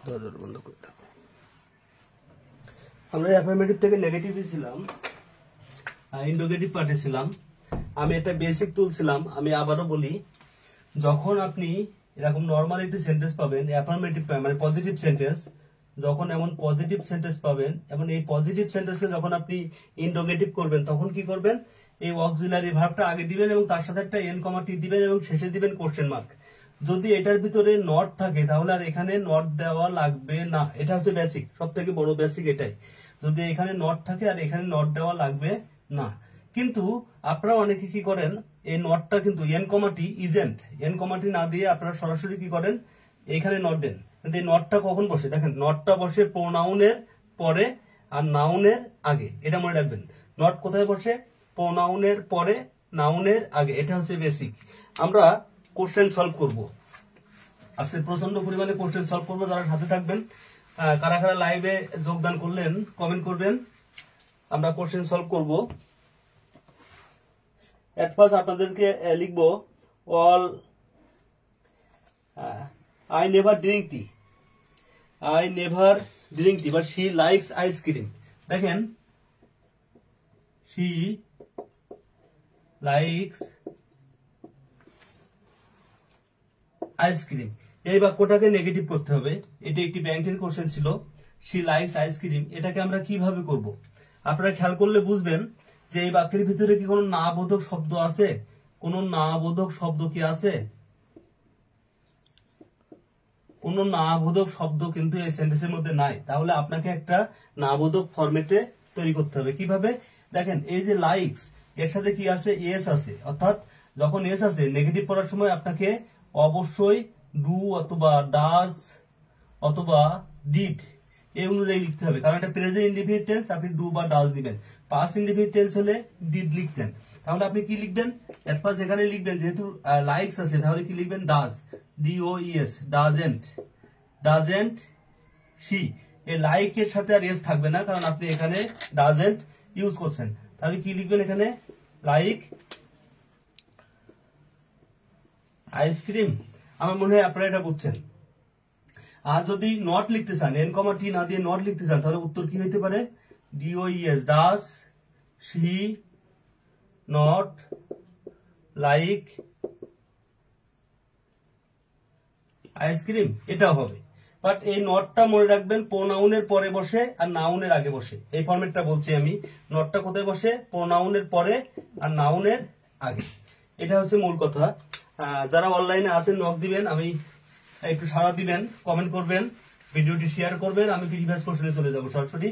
দরজার বন্ধ করতে হবে। আমরা অ্যাফার্মেটিভ থেকে নেগেটিভই ছিলাম, ইন্ডোগেটিভ পাঠিয়েছিলাম। আমি একটা বেসিক তুলছিলাম। আমি আবারও বলি, যখন আপনি এরকম নর্মাল একটি সেন্টেন্স পাবেন, অ্যাফার্মেটিভ মানে পজিটিভ সেন্টেন্স, যখন এমন পজিটিভ সেন্টেন্স পাবেন এবং এই পজিটিভ সেন্টেন্সকে যখন আপনি ইন্ডোগেটিভ করবেন, তখন কি করবেন, এই অক্সিলারি ভার্বটা আগে দিবেন এবং তার সাথে একটা এন কমা টি দিবেন এবং শেষে দিবেন কোশ্চেন মার্ক। যদি এটার ভিতরে নট থাকে তাহলে আর এখানে নট দেওয়া লাগবে না। এটা হচ্ছে বেসিক, সব থেকে বড় বেসিক এটাই। যদি এখানে নট থাকে আর এখানে নট দেওয়া লাগবে না। কিন্তু আপনারা অনেকে কি করেন, এই নটটা কিন্তু এন কমাটি ইজেন্ট, এন কমাটি না দিয়ে আপনারা সরাসরি কি করেন, এইখানে নট দেন। কিন্তু এই নটটা কখন বসে, দেখেন নটটা বসে প্রোনাউনের পরে আর নাউনের আগে। এটা মনে রাখবেন, নট কোথায় বসে, প্রোনাউনের পরে নাউনের আগে। এটা হচ্ছে বেসিক। আমরা কোশ্চেন সলভ করব আজকে, প্রচন্ড পরিমাণে কোশ্চেন সলভ করবো। যারা সাথে থাকবেন, কারা কারা লাইভে যোগদান করলেন কমেন্ট করবেন। আমরা কোশ্চেন সলভ করব। এট ফার্স্ট আপনাদেরকে লিখবো all I never drink tea, I never drink tea, but she likes ice cream. দেখেন, শি লাইকস আইসক্রিম, এই বাক্যটাকে নেগেটিভ করতে হবে। এটি একটি ব্যাংকের কোশ্চেন ছিল। শি লাইকস আইসক্রিম, এটাকে আমরা কিভাবে করব? আপনারা খেয়াল করলে বুঝবেন যে এই বাক্যের ভিতরে কি কোনো না বোধক শব্দ আছে? কোন না বোধক শব্দ কি আছে? কোন না বোধক শব্দ কিন্তু এই সেন্টেন্সের মধ্যে নাই। তাহলে আপনাকে একটা না বোধক ফরম্যাটে তৈরি করতে হবে। কিভাবে? দেখেন, এই যে লাইকস, এর সাথে কি আছে, এস আছে। অর্থাৎ যখন এস আছে, নেগেটিভ পড়ার সময় আপনাকে অবশ্যই ডু অথবা ডাজ অথবা ডিড এই অনুযায়ী লিখতে হবে। কারণ এটা প্রেজেন্ট ইনডিফিনিট টেন্স, আপনি ডু বা ডাজ দিবেন। পাস্ট ইনডিফিনিট টেন্স হলে ডিড লিখতেন। তাহলে আপনি কি লিখবেন, এট ফার্স্ট এখানে লিখবেন, যেহেতু লাইকস আছে তাহলে কি লিখবেন, ডাজ, ডিওইএস, ডাজেন্ট, ডাজেন্ট শি। এই লাইক এর সাথে আর এস থাকবে না, কারণ আপনি এখানে ডাজেন্ট ইউজ করছেন। তাহলে কি লিখবেন এখানে, লাইক আইসক্রিম। আমার মনে হয় আপনারা এটা বুঝছেন। আর যদি নট লিখতে চান, এন কমা টি না দিয়ে নট লিখতে চান, তাহলে উত্তর কি হইতে পারে, D O E S, does she not like ice cream, এটাও হবে। বাট এই নটটা মনে রাখবেন, প্রোনাউনের পরে বসে আর নাউনের আগে বসে। এই ফরম্যাটটা বলছি আমি। নটটা কোথায় বসে, প্রোনাউনের পরে আর নাউনের আগে। এটা হচ্ছে মূল কথা। যারা অনলাইনে আছেন নক দিবেন, আমি একটু সাড়া দিবেন, কমেন্ট করবেন, ভিডিওটি শেয়ার করবেন। আমি প্রিভিয়াস কোশ্চেনে চলে যাব সরাসরি।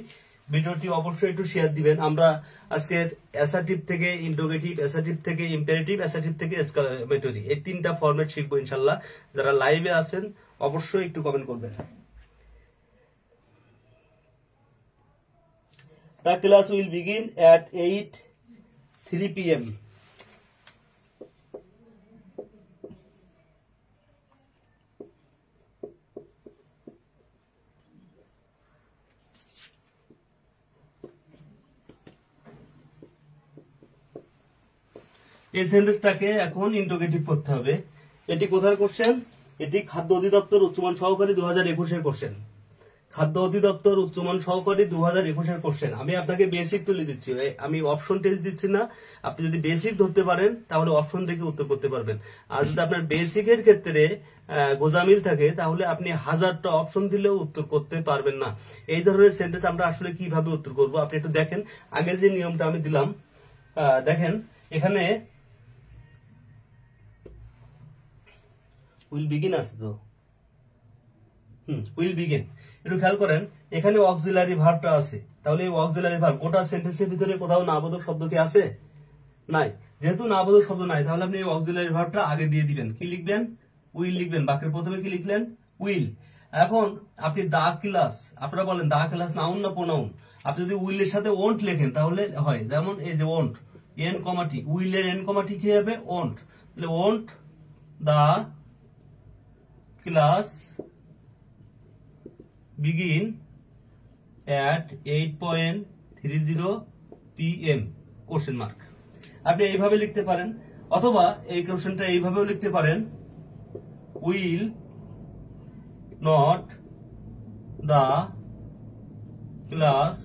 ভিডিওটি অবশ্যই একটু শেয়ার দিবেন। আমরা আজকে অ্যাসার্টিভ থেকে ইন্ডোগেটিভ, অ্যাসার্টিভ থেকে ইম্পারেটিভ, অ্যাসার্টিভ থেকে এক্সক্লেমেটরি, এই তিনটা ফরম্যাট শিখবো ইনশাল্লাহ। যারা লাইভে আছেন অবশ্যই একটু কমেন্ট করবেন। The class will begin at 8:03 p.m. এই সেন্টেন্সটাকে এখন ইন্টোগেটিভ করতে হবে। এটি কোথায় কোশ্চেন, এটি খাদ্য অধিদপ্তর উচ্চমান সহকারী 2021-এর কোশ্চেন। খাদ্য অধিদপ্তর উচ্চমান সহকারী 2021-এর কোশ্চেন। আমি আপনাকে বেসিক তুলে দিচ্ছি, আমি অপশন টেস্ট দিচ্ছি না। আপনি যদি বেসিক ধরতে পারেন তাহলে অপশন থেকে উত্তর করতে পারবেন। আর যদি আপনার বেসিকের ক্ষেত্রে গোজামিল থাকে তাহলে আপনি 1000টা অপশন দিলেও উত্তর করতে পারবেন না। এই ধরনের সেন্টেন্স আমরা আসলে কিভাবে উত্তর করব, আপনি একটু দেখেন। আগে যে নিয়মটা আমি দিলাম, দেখেন এখানে উইল বিগিন আছে তো, উইল বিগিন। একটু খেয়াল করেন, এখানে অক্সিলারি ভার্বটা আছে। তাহলে এই অক্সিলারি ভার্ব গোটা সেন্টেন্সের ভিতরে কোথাও নাবোধক শব্দ কি আছে? নাই। যেহেতু নাবোধক শব্দ নাই, তাহলে আপনি এই অক্সিলারি ভার্বটা আগে দিয়ে দিবেন। কি লিখবেন? উইল লিখবেন। বাক্যের প্রথমে কি লিখলেন? উইল। এখন আপনি দা ক্লাস, আপনারা বলেন দা ক্লাস নাউন না প্রোনাউন? আপনি যদি উইলের সাথে ওন্ট লেখেন তাহলে হয়, যেমন এই যে ওন্ট, এন কমাটি, উইলের এন কমাটি কি হবে? ওন্ট। তাহলে won't the class begin at 8:30 p.m. Question mark. আপনি এইভাবে লিখতে পারেন, অথবা এই কোশ্চেনটা এইভাবেও লিখতে পারেন, will not the class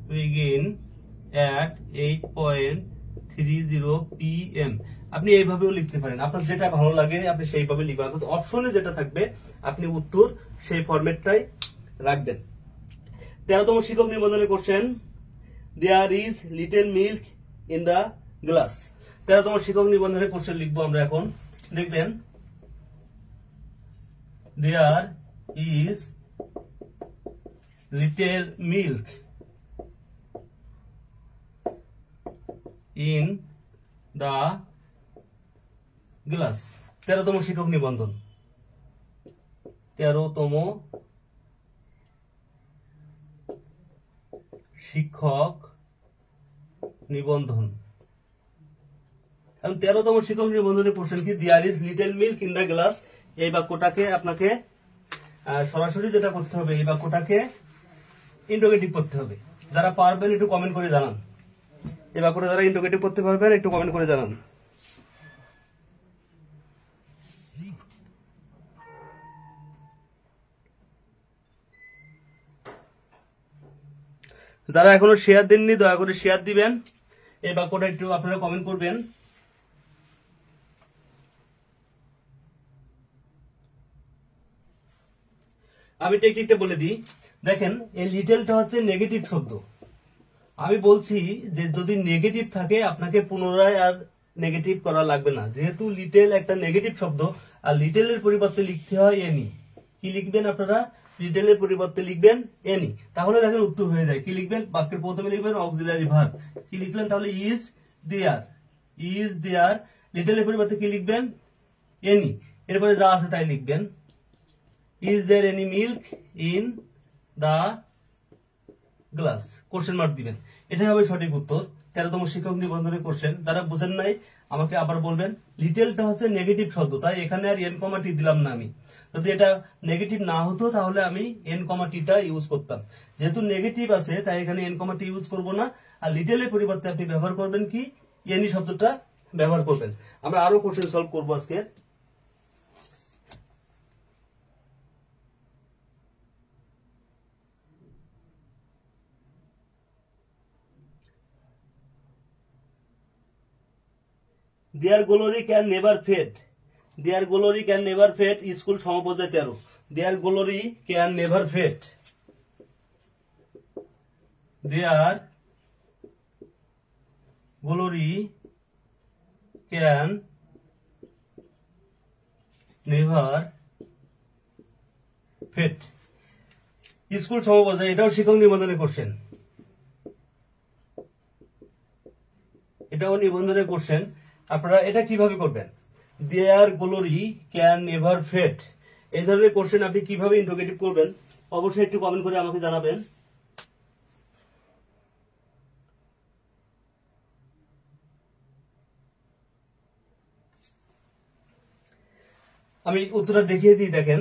begin at 8:30 PM। আপনি এইভাবেও লিখতে পারেন, আপনার যেটা ভালো লাগে আপনি সেইভাবে লিখবেন, অর্থাৎ অপশনে যেটা থাকবে আপনি উত্তর সেই ফরম্যাটটাই রাখবেন। 13তম শিক্ষক নিবন্ধনে question, there is little milk in the glass. 13তম শিক্ষক নিবন্ধনে কোশ্চেন লিখবো আমরা এখন। দেখবেন, there is little milk in the glass. 13তম শিক্ষক নিবন্ধন, 13তম শিক্ষক নিবন্ধন। 13তম শিক্ষক নিবন্ধনের কোশ্চেন কি, there is little milk in the glass. এই বাক্যটাকে আপনাকে সরাসরি যেটা করতে হবে, এই বাক্যটাকে ইন্টারোগেটিভ করতে হবে। যারা পারবেন একটু কমেন্ট করে জানান, এই বাক্যটা যারা ইন্টারোগেটিভ করতে পারবেন একটু কমেন্ট করে জানান। যারা এখনো শেয়ার দেননি দয়া করে শেয়ার দিবেন, এই বাক্যটা একটু আপনারা কমেন্ট করবেন। আমি টেকনিকটা বলে দিই। দেখেন, এই লিটলটা হচ্ছে নেগেটিভ শব্দ। আমি বলছি যে যদি নেগেটিভ থাকে আপনাকে পুনরায় আর নেগেটিভ করা লাগবে না, যেহেতু লিটল একটা নেগেটিভ শব্দ আর লিটলের পরিবর্তে লিখতে হয় এনি। কি লিখবেন আপনারা, লিটলের পরিবর্তে লিখবেন এনি, তাহলে দেখেন উত্তর হয়ে যায়। কি লিখবেন, বাক্যের প্রথমে লিখবেন অক্সিলারি ভার্ব। কি লিখলেন তাহলে, ইজ দেয়ার, ইজ দেয়ার। লিটলের পরিবর্তে কি লিখবেন, এনি, এরপরে যা আছে তাই লিখবেন। Is there any milk in the glass, question mark দিবেন, এটাই হবে সঠিক উত্তর। 13তম শিক্ষক নিবন্ধনের কোশ্চেন। যারা বুঝেন নাই আমাকে আবার বলবেন। লিটলটা হচ্ছে নেগেটিভ শব্দ, তাই এখানে আর এন কমা টি দিলাম না আমি। যদি এটা নেগেটিভ না হতো তাহলে আমি এন কমা টিটা ইউজ করতাম। যেহেতু নেগেটিভ আছে তাই এখানে এন কমা টি ইউজ করবো না। আর লিটলের পরিবর্তে আপনি ব্যবহার করবেন কি, এনি শব্দটা ব্যবহার করবেন। আমরা আরো কোশ্চেন সলভ করবো আজকে। Their glory can never fade. Their glory can never fade. School সমপর্যায় 13। Their glory can never fade. Their glory can never fade. School সমপর্যায়, এটাও শিক্ষক নিবন্ধনের কোশ্চেন, এটাও নিবন্ধনের কোশ্চেন। আপনারা এটা কিভাবে করবেন, দেয়ার গ্লোরি ক্যান নেভার ফেড, এই ধরনের কোশ্চেন আপনি কিভাবে ইন্টারোগেটিভ করবেন অবশ্যই একটু কমেন্ট করে আমাকে জানাবেন। আমি উত্তরটা দেখিয়ে দিই। দেখেন,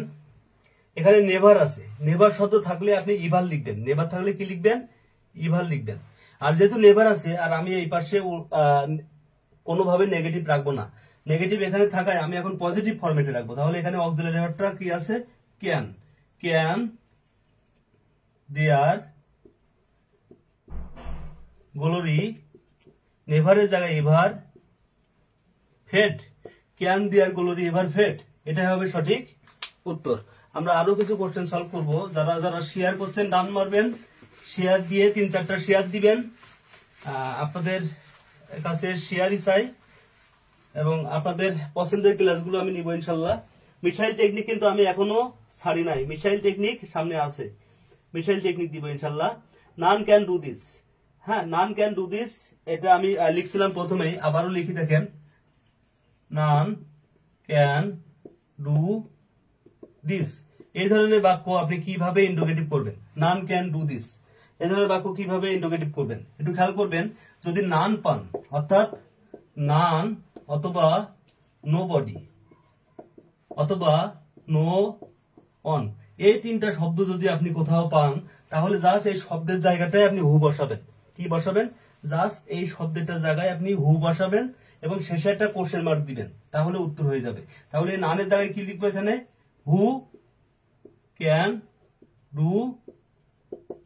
এখানে নেভার আছে, নেভার শব্দ থাকলে আপনি ইভাল লিখবেন, নেভার থাকলে কি লিখবেন, ইভাল লিখবেন। আর যেহেতু নেভার আছে আর আমি এই পাশে কোনোভাবে নেগেটিভ রাখবো না, নেগেটিভ এখানে থাকায় আমি এখন পজিটিভ ফরম্যাটে রাখবো। তাহলে এখানে অক্সিলারি ভার্বটা কি আছে, ক্যান, ক্যান দেয়ার গ্লোরি, নেভারের জায়গায় ever, fade, can there glory ever fade, এটাই হবে সঠিক উত্তর। আমরা আরো কিছু কোশ্চেন সলভ করব। যারা যারা শেয়ার করছেন ডান মারবেন, শেয়ার দিয়ে 3-4টা শেয়ার দিবেন। আপনাদের কাছে শেয়ারই চাই এবং আপনাদের পছন্দের ক্লাসগুলো আমি নিব ইনশাল্লাহ। মিসাইল টেকনিক কিন্তু আমি এখনো ছাড়ি নাই, মিসাইল টেকনিক সামনে আছে, মিসাইল টেকনিক দিব ইনশাল্লাহ। নান ক্যান ডু দিস, হ্যাঁ নান ক্যান ডু দিস, এটা আমি লিখছিলাম প্রথমেই, আবারও লিখি দেখেন, নান ক্যান ডু দিস। এই ধরনের বাক্য আপনি কিভাবে ইন্টারোগেটিভ করবেন, নান ক্যান ডু দিস, এই ধরনের বাক্য কিভাবে ইন্টারোগেটিভ করবেন একটু খেয়াল করবেন। যদি নান পান, অর্থাৎ নান অথবা নো বডি অথবা নো অন, এই 3টা শব্দ যদি আপনি কোথাও পান তাহলে জাস্ট এই শব্দের জায়গাটায় আপনি হু বসাবেন। কি বসাবেন, জাস্ট এই শব্দটার জায়গায় আপনি হু বসাবেন এবং শেষে একটা কোশ্চেন মার্ক দিবেন, তাহলে উত্তর হয়ে যাবে। তাহলে নানের জায়গায় কি লিখবো, এখানে হু ক্যান ডু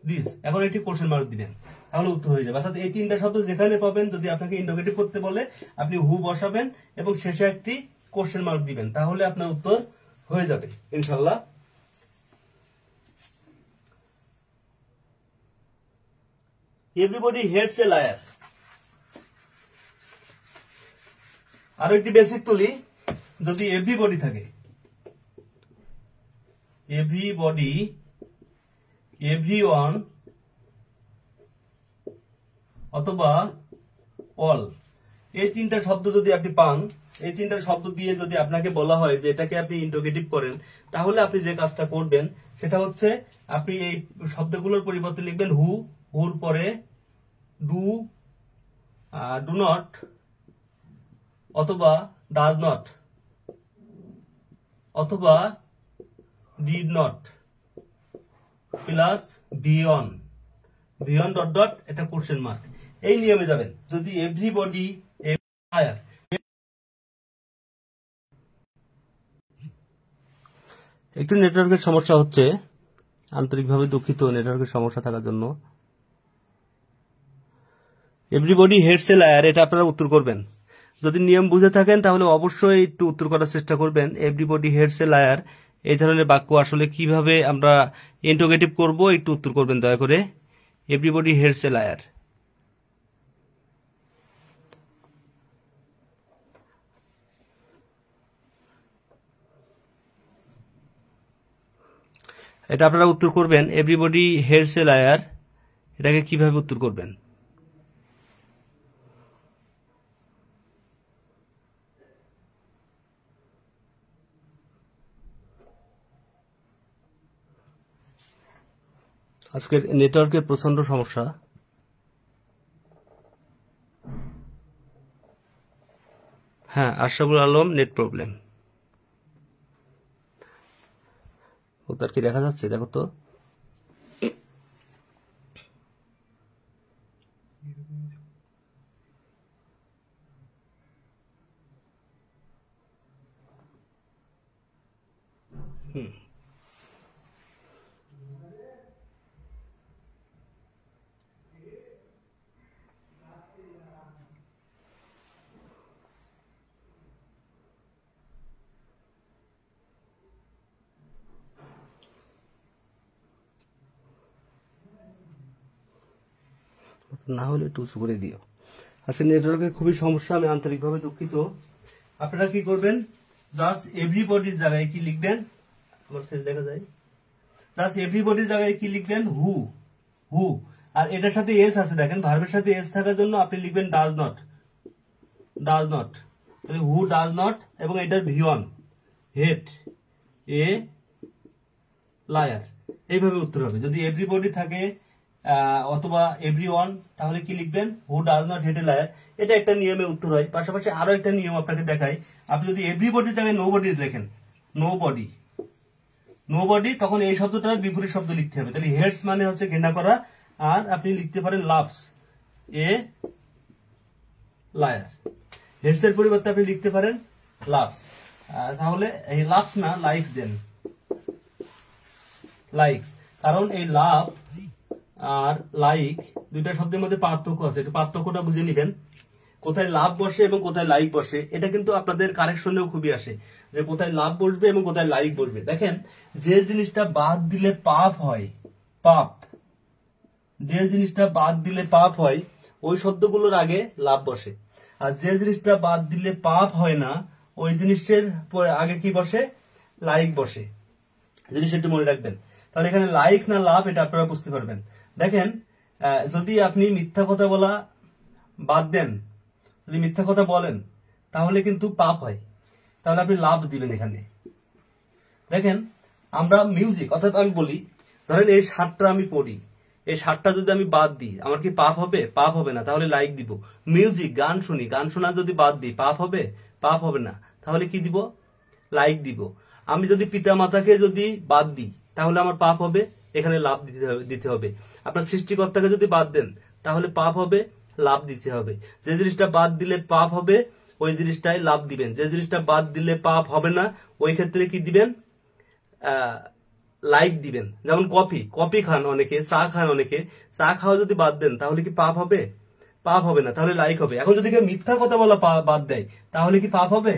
দিস। এখন একটি কোশ্চেন মার্ক দিবেন, তাহলে উত্তর হয়ে যাবে। অর্থাৎ এই তিনটা শব্দ যেখানে পাবেন, যদি আপনাকে ইন্টারোগেটিভ করতে বলে আপনি হু বসাবেন এবং শেষে একটি কোশ্চেন মার্ক দিবেন, তাহলে আপনার উত্তর হয়ে যাবে ইনশাল্লাহ। Everybody hates a liar. আরো একটি বেসিক তুলি, যদি এভরিবডি থাকে, এভরিবডি, এভরিওয়ান অথবা অল, এই তিনটা শব্দ যদি আপনি পান, এই তিনটা শব্দ দিয়ে যদি আপনাকে বলা হয় যে এটাকে আপনি ইন্টারোগেটিভ করেন, তাহলে আপনি যে কাজটা করবেন সেটা হচ্ছে আপনি এই শব্দগুলোর পরিবর্তে লিখবেন হু, হুর পরে ডু, ডু নট অথবা ডাজ নট অথবা ডিড নট প্লাস বিয়ন, বিয়ন ডট ডট, এটা কোশ্চেন মার্ক। এই নিয়মে যাবেন। যদি এভরিবডি, লায়ার, একটু নেটওয়ার্কের সমস্যা হচ্ছে, আন্তরিকভাবে দুঃখিত নেটওয়ার্কের সমস্যা থাকার জন্য। এভরিবডি হেটস এ লায়ার, এটা আপনারা উত্তর করবেন। যদি নিয়ম বুঝে থাকেন তাহলে অবশ্যই একটু উত্তর করার চেষ্টা করবেন। এভরিবডি হেটস এ লায়ার, এই ধরনের বাক্য আসলে কিভাবে আমরা ইন্টারোগেটিভ করব, একটু উত্তর করবেন দয়া করে। Everybody hates a liar. এটা আপনারা উত্তর করবেন। এভরিবডি হেটস এ লায়ার, এটাকে কিভাবে উত্তর করবেন? আজকের নেটওয়ার্কের প্রচন্ড সমস্যা। হ্যাঁ, আশরাফুল আলম, নেট প্রবলেম। ওটার কি দেখা যাচ্ছে? দেখো তো। না হলে একটু উঁচু করে দিও। আজকে নেটওয়ার্কের খুবই সমস্যা, আমি আন্তরিকভাবে দুঃখিত। আপনারা কি করবেন, জাস্ট এভরিবডির জায়গায় কি লিখবেন, আমার ফেস দেখা যায়, জাস্ট এভরিবডির জায়গায় কি লিখবেন, হু, হু। আর এটার সাথে এস আছে, দেখেন ভার্বের সাথে এস থাকার জন্য আপনি লিখবেন ডাজ নট, ডাজ নট। তাহলে হু ডাজ নট, এবং এটার ভিওয়ান হেট এ লায়ার, এইভাবে উত্তর হবে। যদি এভরিবডি থাকে অথবা এভরিওয়ান, তাহলে কি লিখবেন, who does not hate a liar. এটা একটা নিয়মে উত্তর হয়। পাশাপাশি আরো একটা নিয়ম আপনাকে দেখাই। আপনি যদি এভরিবডির জায়গায় নো বডি লেখেন, নো বডি, নো বডি, তখন এই শব্দটার বিপরীত শব্দ লিখতে হবে। তাহলে হেটস মানে হচ্ছে ঘৃণা করা, আর আপনি লিখতে পারেন লাভস এ লায়ার। হেটস এর পরিবর্তে আপনি লিখতে পারেন লাভস। তাহলে এই লাভস না, লাইকস দেন, লাইকস। কারণ এই লাভ আর লাইক দুইটা শব্দের মধ্যে পার্থক্য আছে, একটু পার্থক্যটা বুঝে নিবেন। কোথায় লাভ বসে এবং কোথায় লাইক বসে, এটা কিন্তু আপনাদের কারেকশনেও খুবই আসে, যে কোথায় লাভ বসবে এবং কোথায় লাইক বসবে। দেখেন, যে জিনিসটা বাদ দিলে পাপ হয়, পাপ, যে জিনিসটা বাদ দিলে পাপ হয়, ওই শব্দগুলোর আগে লাভ বসে। আর যে জিনিসটা বাদ দিলে পাপ হয় না, ওই জিনিসের আগে কি বসে, লাইক বসে। জিনিসটা একটু মনে রাখবেন। তাহলে এখানে লাইক না লাভ, এটা আপনারা বুঝতে পারবেন। দেখেন, যদি আপনি মিথ্যা কথা বলা বাদ দেন, যদি মিথ্যা কথা বলেন, তাহলে কিন্তু পাপ হয়। তাহলে আপনি লাভ দিবেন এখানে। দেখেন, আমরা মিউজিক, অর্থাৎ আমি বলি, ধরেন এই শার্টটা আমি পড়ি, এই শার্টটা যদি আমি বাদ দিই, আমার কি পাপ হবে? পাপ হবে না, তাহলে লাইক দিব। মিউজিক, গান শুনি, গান শোনা যদি বাদ দিই, পাপ হবে? পাপ হবে না, তাহলে কি দিব? লাইক দিব। আমি যদি পিতা মাতাকে যদি বাদ দিই, তাহলে আমার পাপ হবে? এখানে লাভ দিতে হবে। আপনার সৃষ্টিকর্তাকে যদি বাদ দেন, তাহলে পাপ হবে? লাভ দিতে হবে। যে জিনিসটা বাদ দিলে পাপ হবে, ওই জিনিসটাই লাভ দিবেন। যে জিনিসটা বাদ দিলে পাপ হবে না, ওই ক্ষেত্রে কি দিবেন? লাইক দিবেন। যেমন কফি খান অনেকে, চা খান অনেকে, চা খাওয়া যদি বাদ দেন তাহলে কি পাপ হবে? পাপ হবে না, তাহলে লাইক হবে। এখন যদি কেউ মিথ্যা কথা বলা বাদ দেয় তাহলে কি পাপ হবে?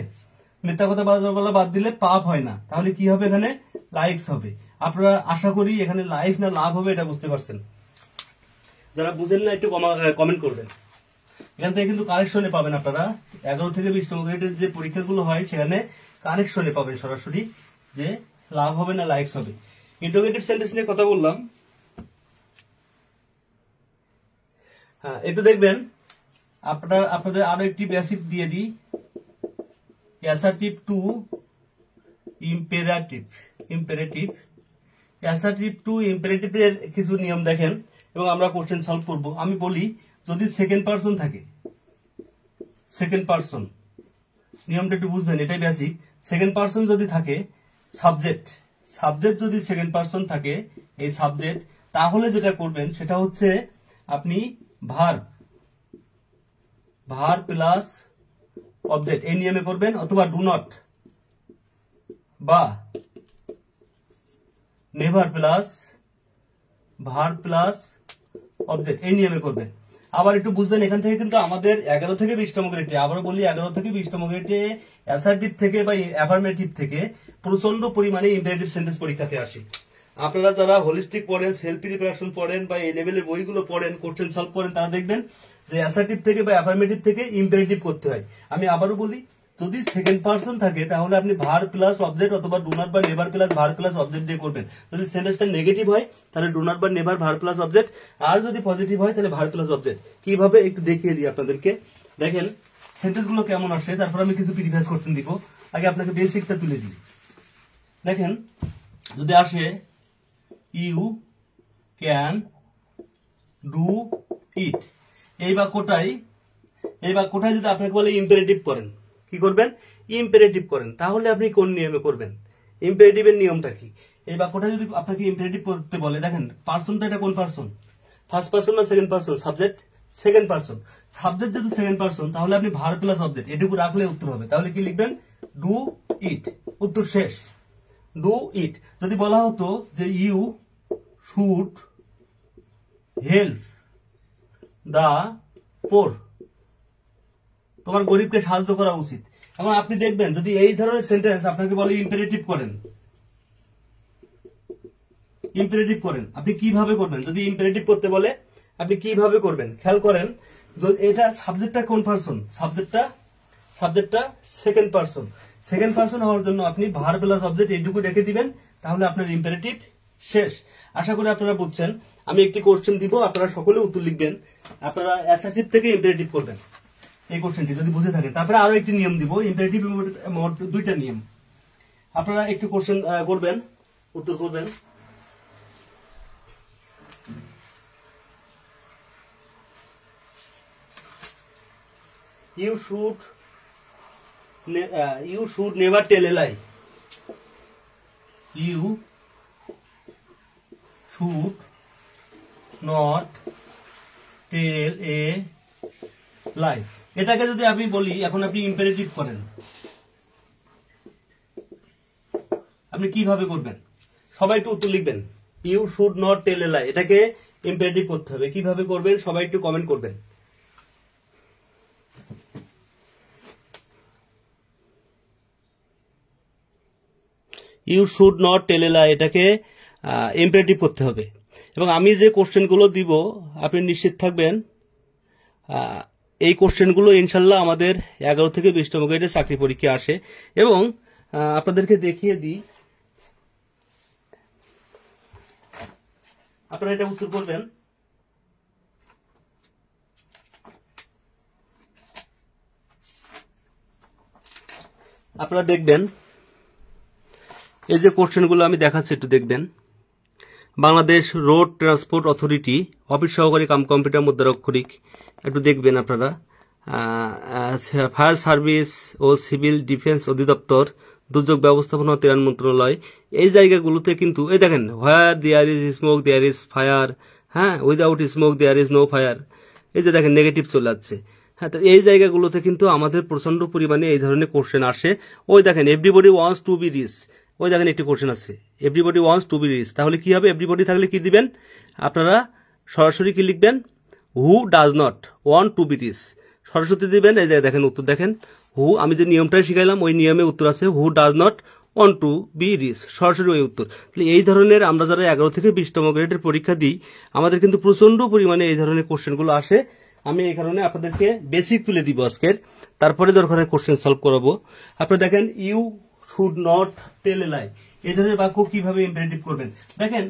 মিথ্যা কথা বলা বাদ দিলে পাপ হয় না, তাহলে কি হবে? এখানে লাইকস হবে। আপনারা আশা করি এখানে লাইকস না লাভ হবে এটা বুঝতে পারছেন। যারা বুঝেন না একটু কমেন্ট করবেন। এখান থেকে কিন্তু কারেকশনে পাবেন আপনারা 11 থেকে 20 নম্বর গ্রেডের যে পরীক্ষাগুলো হয় সেখানে কারেকশনে পাবেন সরাসরি যে লাভ হবে না লাইকস হবে। ইন্টারোগেটিভ সেন্টেন্স নিয়ে কথা বললাম। হ্যাঁ, একটু দেখবেন আপনাদের আরো একটি বেসিক দিয়ে দিই, assertive two ইম্পেরাটিভ। Assertive two imperative এর কিছু নিয়ম দেখেন এবং আমরা কোশ্চেন সলভ করব। আমি বলি যদি সেকেন্ড পারসন থাকে, সেকেন্ড পারসন নিয়মটা একটু বুঝবেন, এটাই বেসিক। সেকেন্ড পারসন যদি থাকে, সাবজেক্ট যদি সেকেন্ড পারসন থাকে, এই সাবজেক্ট, তাহলে যেটা করবেন সেটা হচ্ছে আপনি ভার্ব প্লাস অবজেক্ট এই নিয়মে করবেন, অথবা ডু নট বা never plus verb plus object এই নিয়মে করবেন। আবার একটু বুঝবেন, এখান থেকে কিন্তু আমাদের 11 থেকে 20 তম গ্রেডে, আবার বলি 11 থেকে 20 তম গ্রেডে অ্যাসার্টিভ থেকে বা অ্যাফার্মেটিভ থেকে প্রচন্ড পরিমাণে ইম্পারেটিভ সেন্টেন্স পরীক্ষাতে আসে। আপনারা যারা হোলিস্টিক পড়েন, সেলফ প্রিপারেশন পড়েন বা এই লেভেলের বইগুলো পড়েন, কোশ্চেন সলভ করেন, তারা দেখবেন যে অ্যাসার্টিভ থেকে বা অ্যাফার্মেটিভ থেকে ইম্পারেটিভ করতে হয়। আমি আবারও বলি, যদি সেকেন্ড পারসন থাকে তাহলে আপনি ভার্ব প্লাস অবজেক্ট অথবা ডু নট বা never plus verb plus object দিয়ে করবেন। যদি সেন্টেন্সটা নেগেটিভ হয় তাহলে ডু নট বা নেভার ভার্ব প্লাস অবজেক্ট, আর যদি পজিটিভ হয় তাহলে ভার্ব প্লাস অবজেক্ট। কিভাবে একটু দেখিয়ে দিই আপনাদেরকে। দেখেন সেন্টেন্স গুলো কেমন আসে, তারপর আমি কিছু প্রিভিয়াস কোশ্চেন দিব। আগে আপনাকে বেসিকটা তুলে দিই। দেখেন যদি আসে ইউ ক্যান ডু ইট, এই বাক্যটাই যদি আপনাকে বলে ইম্পারেটিভ করেন, কি করবেন? ইম্পারেটিভ করেন, তাহলে আপনি কোন নিয়মে করবেন? ইম্পারেটিভের নিয়মটা কি? এই বাক্যটা যদি আপনাকে ইম্পারেটিভ করতে বলে, দেখেন পারসনটা এটা কোন পারসন? ফার্স্ট পারসন না second person? Subject second person. Subject যেহেতু সেকেন্ড পারসন, তাহলে আপনি ভার্ব প্লাস অবজেক্ট এটুকু রাখলে উত্তর হবে। তাহলে কি লিখবেন? ডু ইট, উত্তর শেষ। Do it. যদি বলা হতো যে ইউ শুড হেল্প দা পোর, তোমার গরিবকে সাহায্য করা উচিত। এখন আপনি দেখবেন যদি এই ধরনের সেন্টেন্স আপনাকে বলে ইম্পারেটিভ করেন, আপনি কিভাবে করবেন? যদি ইম্পারেটিভ করতে বলে আপনি কিভাবে করবেন খেয়াল করেন। এটা সাবজেক্টটা কোন পারসন? সাবজেক্টটা সেকেন্ড পারসন। সেকেন্ড পারসন হওয়ার জন্য আপনি ভার্ব প্লাস অবজেক্ট এইটুকু রেখে দিবেন, তাহলে আপনার ইম্পারেটিভ শেষ। আশা করি আপনারা বুঝছেন। আমি একটি কোশ্চেন দিব, আপনারা সকলে উত্তর লিখবেন। আপনারা অ্যাসার্টিভ থেকে ইম্পারেটিভ করবেন এই কোশ্চেনটি যদি বুঝে থাকেন। তারপরে আরো একটি নিয়ম দিব, ইম্পারেটিভ মোট দুইটা নিয়ম। আপনারা একটু কোশ্চেন করবেন, উত্তর করবেন। You should never tell a lie. You should not tell a lie. এটাকে যদি আমি বলি, এখন আপনি ইম্পারেটিভ করেন, আপনি কিভাবে করবেন? সবাই একটু উত্তর লিখবেন। ইউ শুড নট টেল এ লাই, এটাকে ইম্পারেটিভ করতে হবে। কিভাবে করবেন সবাই একটু কমেন্ট করবেন। ইউ শুড নট টেল এ লাই, এটাকে ইম্পারেটিভ করতে হবে। এবং আমি যে কোশ্চেনগুলো দিব আপনি নিশ্চিত থাকবেন এই কোশ্চেনগুলো ইনশাল্লাহ আমাদের 11 থেকে 20 তম গ্রেডের চাকরি পরীক্ষা আসে। এবং আপনাদেরকে দেখিয়ে দিই, আপনারা এটা উত্তর করবেন। আপনারা দেখবেন এই যে কোশ্চেনগুলো আমি দেখাচ্ছি, একটু দেখবেন। Bangladesh road transport authority office সহকারী কাম কম্পিউটার মুদ্রাক্ষরিক, একটু দেখবেন আপনারা। ফায়ার সার্ভিস ও সিভিল ডিফেন্স অধিদপ্তর, দুর্যোগ ব্যবস্থাপনা ও ত্রাণ মন্ত্রণালয়, এই জায়গাগুলোতে কিন্তু এই দেখেন, where there is smoke there is fire, হ্যাঁ, without smoke there is no fire, এই যে দেখেন নেগেটিভ চলে যাচ্ছে। হ্যাঁ, তো এই জায়গাগুলোতে কিন্তু আমাদের প্রচন্ড পরিমাণে এই ধরনের কোশ্চেন আসে। ওই দেখেন, everybody wants to be rich, ওই দেখেন একটি কোশ্চেন আছে, everybody wants to be rich, তাহলে কি হবে? এভরিবডি থাকলে কি দিবেন আপনারা? সরাসরি কি লিখবেন? Who does not want to be rich, সরাসরি দিবেন। এই যে দেখেন উত্তর দেখেন, হু, আমি যে নিয়মটাই শিখাইলাম ওই নিয়মে উত্তর আছে, who does not want to be rich, সরাসরি ওই উত্তর। এই ধরনের আমরা যারা 11 থেকে 20তম গ্রেডের পরীক্ষা দিই, আমাদের কিন্তু প্রচন্ড পরিমাণে এই ধরনের কোশ্চেনগুলো আসে। আমি এই কারণে আপনাদেরকে বেসিক তুলে দিব আজকের, তারপরে দরকার কোশ্চেন সলভ করাবো। আপনারা দেখেন, ইউ শুড নট টেল এ লাই, এই ধরনের বাক্য কিভাবে ইম্পারেটিভ করবেন? দেখেন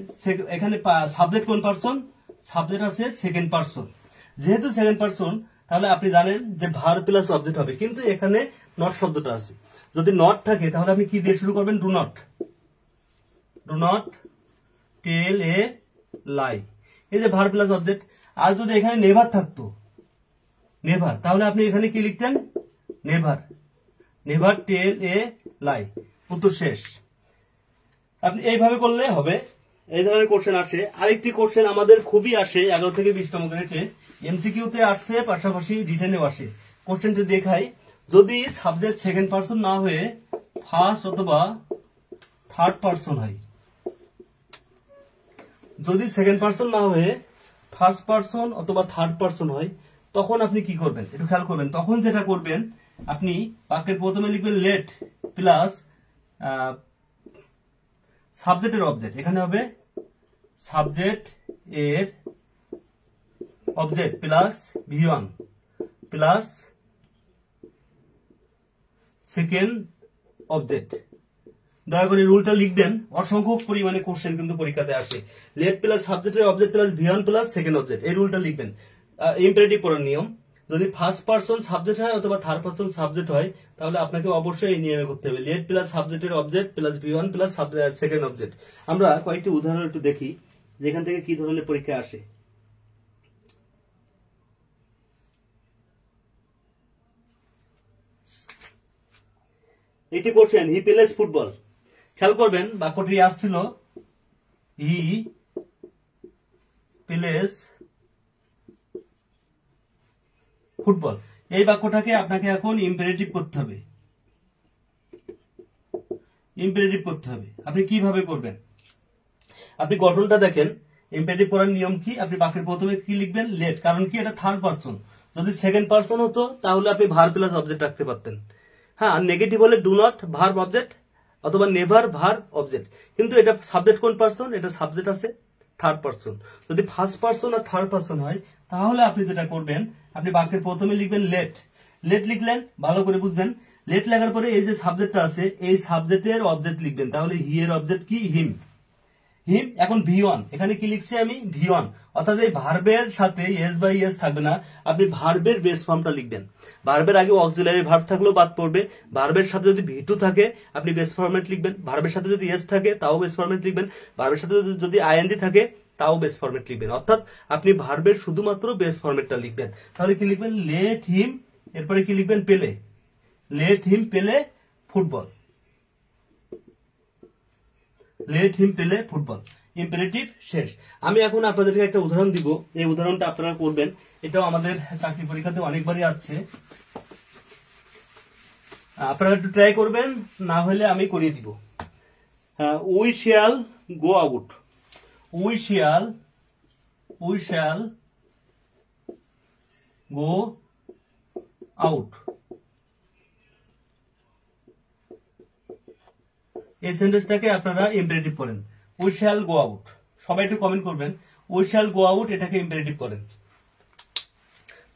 এখানে সাবজেক্ট কোন পারসন? সাবজেক্ট আছে সেকেন্ড পারসন, যেহেতু সেকেন্ড পারসন তাহলে আপনি জানেন যে ভার্ব প্লাস অবজেক্ট হবে, কিন্তু এখানে নট শব্দটা আছে। যদি নট থাকে তাহলে আপনি কি দিয়ে শুরু করবেন? ডু নট টেল এ লাই, এই যে ভার্ব প্লাস অবজেক্ট। আর যদি এখানে নেভার থাকতো, নেভার, তাহলে আপনি এখানে কি লিখতেন? নেভার টেল এ লাই, উত্তর শেষ। আপনি এইভাবে করলে হবে। এই ধরনের কোশ্চেন আসে। আরেকটি কোশ্চেন আমাদের খুবই আসে 11 থেকে 20তম গ্রেডে, এমসিকিউতে আসছে, পাশাপাশি রিটেনেও আসে। কোশ্চেনটি দেখাই, যদি সাবজেক্ট সেকেন্ড পারসন না হয়ে ফার্স্ট অথবা থার্ড পারসন হয়, যদি সেকেন্ড পারসন না হয়ে ফার্স্ট পারসন অথবা থার্ড পারসন হয়, তখন আপনি কি করবেন? একটু খেয়াল করবেন। তখন যেটা করবেন, আপনি বাক্যের প্রথমে লিখবেন লেট প্লাস সাবজেক্টের অবজেক্ট, এখানে হবে সাবজেক্ট এর object plus V1 plus second object. দয়া করে রুলটা লিখবেন, অসংখ্য পরিমাণে কোশ্চেন কিন্তু পরীক্ষাতে আসে। লেট প্লাস সাবজেক্টের object plus V1 plus second object, এই রুলটা লিখবেন। ইম্পারেটিভ পড়ার নিয়ম, যদি ফার্স্ট পারসন সাবজেক্ট হয় অথবা থার্ড পারসন সাবজেক্ট হয়, তাহলে আপনাকে অবশ্যই এই নিয়মে করতে হবে, লেট প্লাস সাবজেক্টের object plus V1 plus second object. আমরা কয়েকটি উদাহরণ একটু দেখি যেখান থেকে কি ধরনের পরীক্ষা আসে। এটি করছেন, হি প্লেস ফুটবল। খেয়াল করবেন বাক্যটি আসছিল হি প্লেস ফুটবল। এই বাক্যটাকে আপনাকে এখন ইম্পারেটিভ করতে হবে। আপনি কিভাবে করবেন? আপনি গঠনটা দেখেন, ইম্পারেটিভ করার নিয়ম কি? আপনি বাক্যের প্রথমে কি লিখবেন? লেট, কারণ কি এটা থার্ড পারসন। যদি সেকেন্ড পারসন হতো তাহলে আপনি ভার্ব প্লাস অবজেক্ট রাখতে পারতেন। হ্যাঁ, আর নেগেটিভ হলে ডু নট ভার্ব অবজেক্ট অথবা নেভার ভার্ব অবজেক্ট। কিন্তু এটা সাবজেক্ট কোন পারসন? এটা সাবজেক্ট আছে থার্ড পারসন। যদি ফার্স্ট পারসন আর থার্ড পারসন হয়, তাহলে আপনি যেটা করবেন, আপনি বাক্যের প্রথমে লিখবেন লেট। লেট লিখলেন, ভালো করে বুঝবেন। লেট লেখার পরে এই যে সাবজেক্টটা আছে, এই সাবজেক্টের অবজেক্ট লিখবেন। তাহলে হি এর অবজেক্ট কি? হিম। এখন V1, এখানে কি লিখছি আমি? V1, অর্থাৎ এই ভার্বের সাথে এস বাই এস থাকবে না, আপনি ভার্বের বেস ফর্মটা লিখবেন। ভার্বের আগে অক্সিলারি ভার্ব থাকলেও বাদ পড়বে। ভার্বের সাথে যদি V2 থাকে আপনি বেস ফরম্যাট লিখবেন। ভার্বের সাথে যদি এস থাকে তাও বেস ফরম্যাট লিখবেন। ভার্বের সাথে যদি আইএনজি থাকে তাও বেস ফরম্যাট লিখবেন। অর্থাৎ আপনি ভার্বের শুধুমাত্র বেস ফরম্যাটটা লিখবেন। তাহলে কি লিখবেন? লেট হিম, এরপরে কি লিখবেন? পেলে। লেট হিম পেলে ফুটবল। লেট হিম পেলে ফুটবল, ইম্পারেটিভ শেষ। আমি এখন আপনাদেরকে একটা উদাহরণ দিব, এই উদাহরণটা আপনারা করবেন। এটাও আমাদের চাকরি পরীক্ষাতে অনেকবারই আসছে, আপনারা একটু ট্রাই করবেন, না হলে আমি করিয়ে দিব। We shall go out. We shall go out, এই সেন্টেন্সটাকে আপনারা ইম্পারেটিভ করেন। উই শ্যাল গো আউট, সবাই একটু কমেন্ট করবেন। উই শ্যাল গো আউট, এটাকে ইম্পারেটিভ করেন।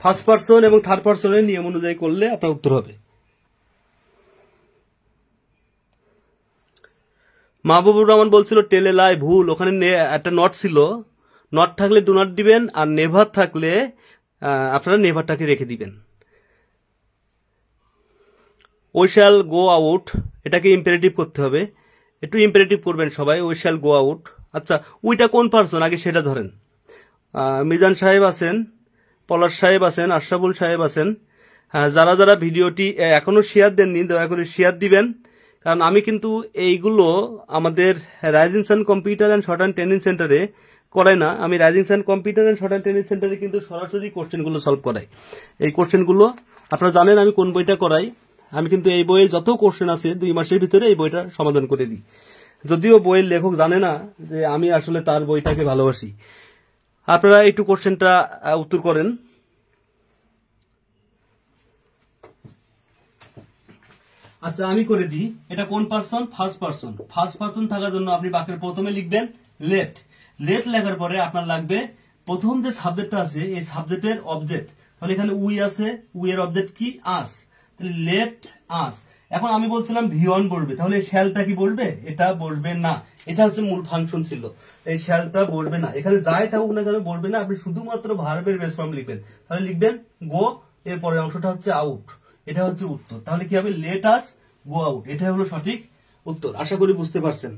ফার্স্ট পারসন এবং থার্ড পারসনের নিয়ম অনুযায়ী করলে আপনার উত্তর হবে। মাহবুবুর রহমান বলছিল টেলে লাই, ভুল, ওখানে একটা নট ছিল। নট থাকলে ডু নট দিবেন, আর নেভার থাকলে আপনারা নেভারটাকে রেখে দিবেন। উই শ্যাল গো আউট, এটাকে ইম্পারেটিভ করতে হবে। একটু ইম্পারেটিভ করবেন সবাই। We shall go out. আচ্ছা, উইটা কোন পারসন আগে সেটা ধরেন। মিজান সাহেব আছেন, পলাশ সাহেব আছেন, আশরাফুল সাহেব আছেন। যারা যারা ভিডিওটি এখনো শেয়ার দেননি, দয়া করে শেয়ার দিবেন, কারণ আমি কিন্তু এইগুলো আমাদের rising sun computer and short hand training সেন্টারে করাই না। আমি rising sun computer and short hand training সেন্টারে কিন্তু সরাসরি কোশ্চেনগুলো সলভ করাই। এই কোশ্চেনগুলো আপনারা জানেন আমি কোন বইটা করাই। আমি কিন্তু এই বইয়ের যত কোশ্চেন আছে 2 মাসের ভিতরে এই বইটা সমাধান করে দিই। যদিও বইয়ের লেখক জানে না যে আমি আসলে তার বইটাকে ভালোবাসি। আপনারা একটু কোশ্চেনটা উত্তর করেন। আচ্ছা আমি করে দিই। এটা কোন person? First person. First person থাকার জন্য আপনি বাক্যের প্রথমে লিখবেন লেট। লেট লেখার পরে আপনার লাগবে প্রথম যে সাবজেক্টটা আছে এই সাবজেক্টের অবজেক্ট। তাহলে এখানে উই আছে, উই এর অবজেক্ট কি? আস। তাহলে লেট আস। এখন আমি বলছিলাম ভি1 বসবে, তাহলে শ্যালটা কি বসবে? এটা বসবে না। এটা হচ্ছে মূল ফাংশন ছিল, এই শ্যালটা বসবে না। এখানে যাই থাকুক না কেন বসবে না। আপনি শুধুমাত্র ভার্বের বেস ফর্ম লিখবেন। তাহলে লিখবেন গো, এর পরের অংশটা হচ্ছে আউট। এটা হচ্ছে উত্তর। তাহলে কি হবে? Let us go out. এটা হলো সঠিক উত্তর। আশা করি বুঝতে পারছেন।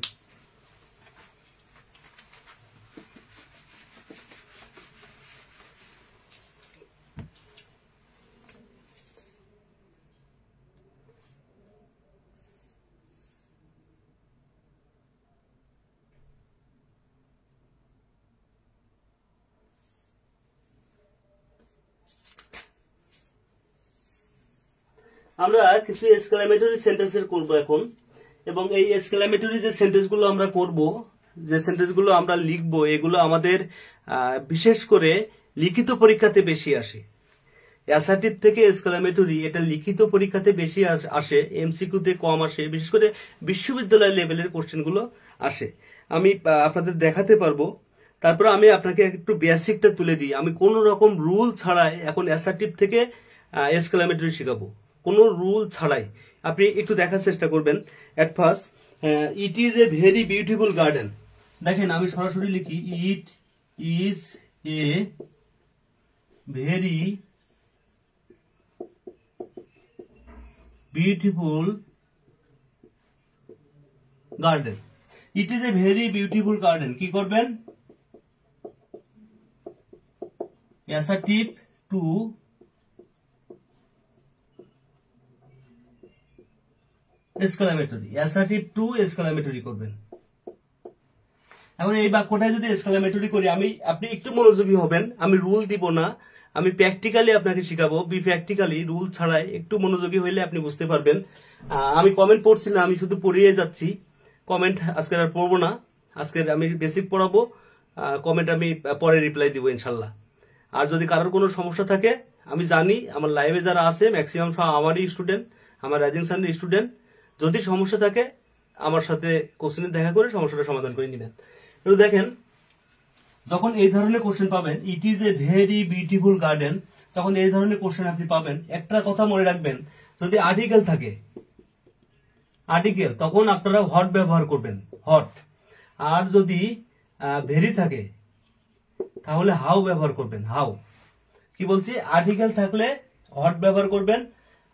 আমরা কিছু এক্সক্লামেটরি সেন্টেন্সের করব এখন, এবং এই এক্সক্লামেটরি যে সেন্টেন্সগুলো আমরা করব, যে সেন্টেন্সগুলো আমরা লিখব, এগুলো আমাদের বিশেষ করে লিখিত পরীক্ষাতে বেশি আসে। অ্যাসার্টিভ থেকে এক্সক্লামেটরি এটা লিখিত পরীক্ষাতে বেশি আসে, এমসিকিউতে কম আসে। বিশেষ করে বিশ্ববিদ্যালয় লেভেলের কোশ্চেনগুলো আসে। আমি আপনাদের দেখাতে পারবো। তারপর আমি আপনাকে একটু বেসিকটা তুলে দিই। আমি কোন রকম রুল ছাড়াই এখন অ্যাসার্টিভ থেকে এক্সক্লামেটরি শেখাবো, কোনো রুল ছাড়াই। আপনি একটু দেখার চেষ্টা করবেন। At first, it is a very beautiful garden. দেখেন আমি সরাসরি লিখি, it is a very beautiful garden. It is a very beautiful garden. কি করবেন? Assertive two exclamatory, assertive two exclamatory করবেন। এখন এই বাক্যটায় যদি এক্সক্লামেটরি করি, আপনি একটু মনোযোগী হবেন। আমি রুল দিব না, আমি প্র্যাকটিক্যালি আপনাকে শিখাবো। প্র্যাকটিক্যালি, রুল ছাড়াই একটু মনোযোগী হইলে আপনি বুঝতে পারবেন। আমি কমেন্ট পড়ছি না, আমি শুধু পড়িয়ে যাচ্ছি। কমেন্ট আজকের আর পড়বো না, আজকের আমি বেসিক পড়াবো। কমেন্ট আমি পরে রিপ্লাই দিব ইনশাল্লাহ। আর যদি কারোর কোনো সমস্যা থাকে, আমি জানি আমার লাইভে যারা আছে ম্যাক্সিমাম আমারই স্টুডেন্ট, আমার রাইজিং সানের স্টুডেন্ট। যদি সমস্যা থাকে আমার সাথে কোশ্চেনে দেখা করে সমস্যাটা সমাধান করে নেবেন। একটু দেখেন, যখন এই ধরনের কোশ্চেন পাবেন, it is a very beautiful garden, তখন এই ধরনের কোশ্চেন আপনি পাবেন। একটা কথা মনে রাখবেন, যদি আর্টিকেল থাকে, আর্টিকেল, তখন আপনারা হট ব্যবহার করবেন, হট। আর যদি ভেরি থাকে তাহলে হাউ ব্যবহার করবেন, হাউ। কি বলছি? আর্টিকেল থাকলে হট ব্যবহার করবেন,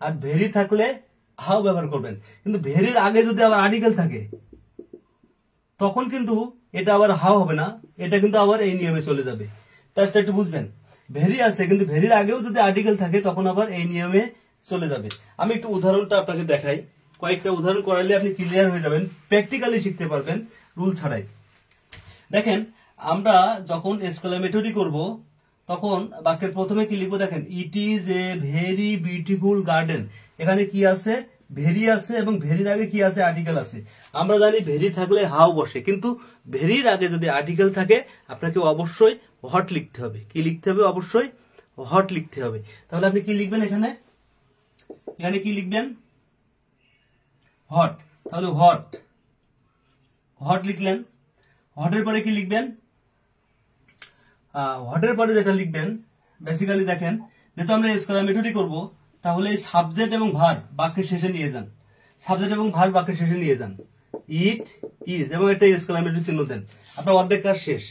আর ভেরি থাকলে হাউ ব্যবহার করবেন। কিন্তু ভেরির আগে যদি আবার আর্টিকেল থাকে তখন কিন্তু এটা আবার হাউ হবে না, এটা কিন্তু আবার এই নিয়মে চলে যাবে। জাস্ট একটু বুঝবেন, ভেরি আছে কিন্তু ভেরির আগেও যদি আর্টিকেল থাকে তখন আবার এই নিয়মে চলে যাবে। আমি একটু উদাহরণটা আপনাকে দেখাই। কয়েকটা উদাহরণ করালে আপনি ক্লিয়ার হয়ে যাবেন, প্র্যাকটিক্যালি শিখতে পারবেন রুল ছাড়াই। দেখেন, আমরা যখন এক্সক্লামেটরি করব তখন বাক্যের প্রথমে কি লিখবো? দেখেন, it is a very beautiful garden. এখানে কি আছে? ভেরি আছে, এবং ভেরির আগে কি আছে? আর্টিকেল আছে। আমরা জানি ভেরি থাকলে হাউ বসে, কিন্তু ভেরির আগে যদি আর্টিকেল থাকে আপনাকে অবশ্যই হট লিখতে হবে। কি লিখতে হবে? অবশ্যই হট লিখতে হবে। তাহলে আপনি কি লিখবেন? এখানে কি লিখবেন? হট। তাহলে হট, হট লিখলেন। হটের পরে কি লিখবেন? হটের পরে যেটা লিখবেন, বেসিক্যালি দেখেন, যেহেতু আমরা এক্সক্লামেটরি করব, তাহলে এই সাবজেক্ট এবং ভার্ব বাক্যের শেষে নিয়ে যান। সাবজেক্ট এবং ভার্ব বাক্যের শেষে নিয়ে যান। ইট ইজ এবং একটা এক্সক্লামেটরি চিহ্ন দেন। আপনার অর্ধেক কাজ শেষ।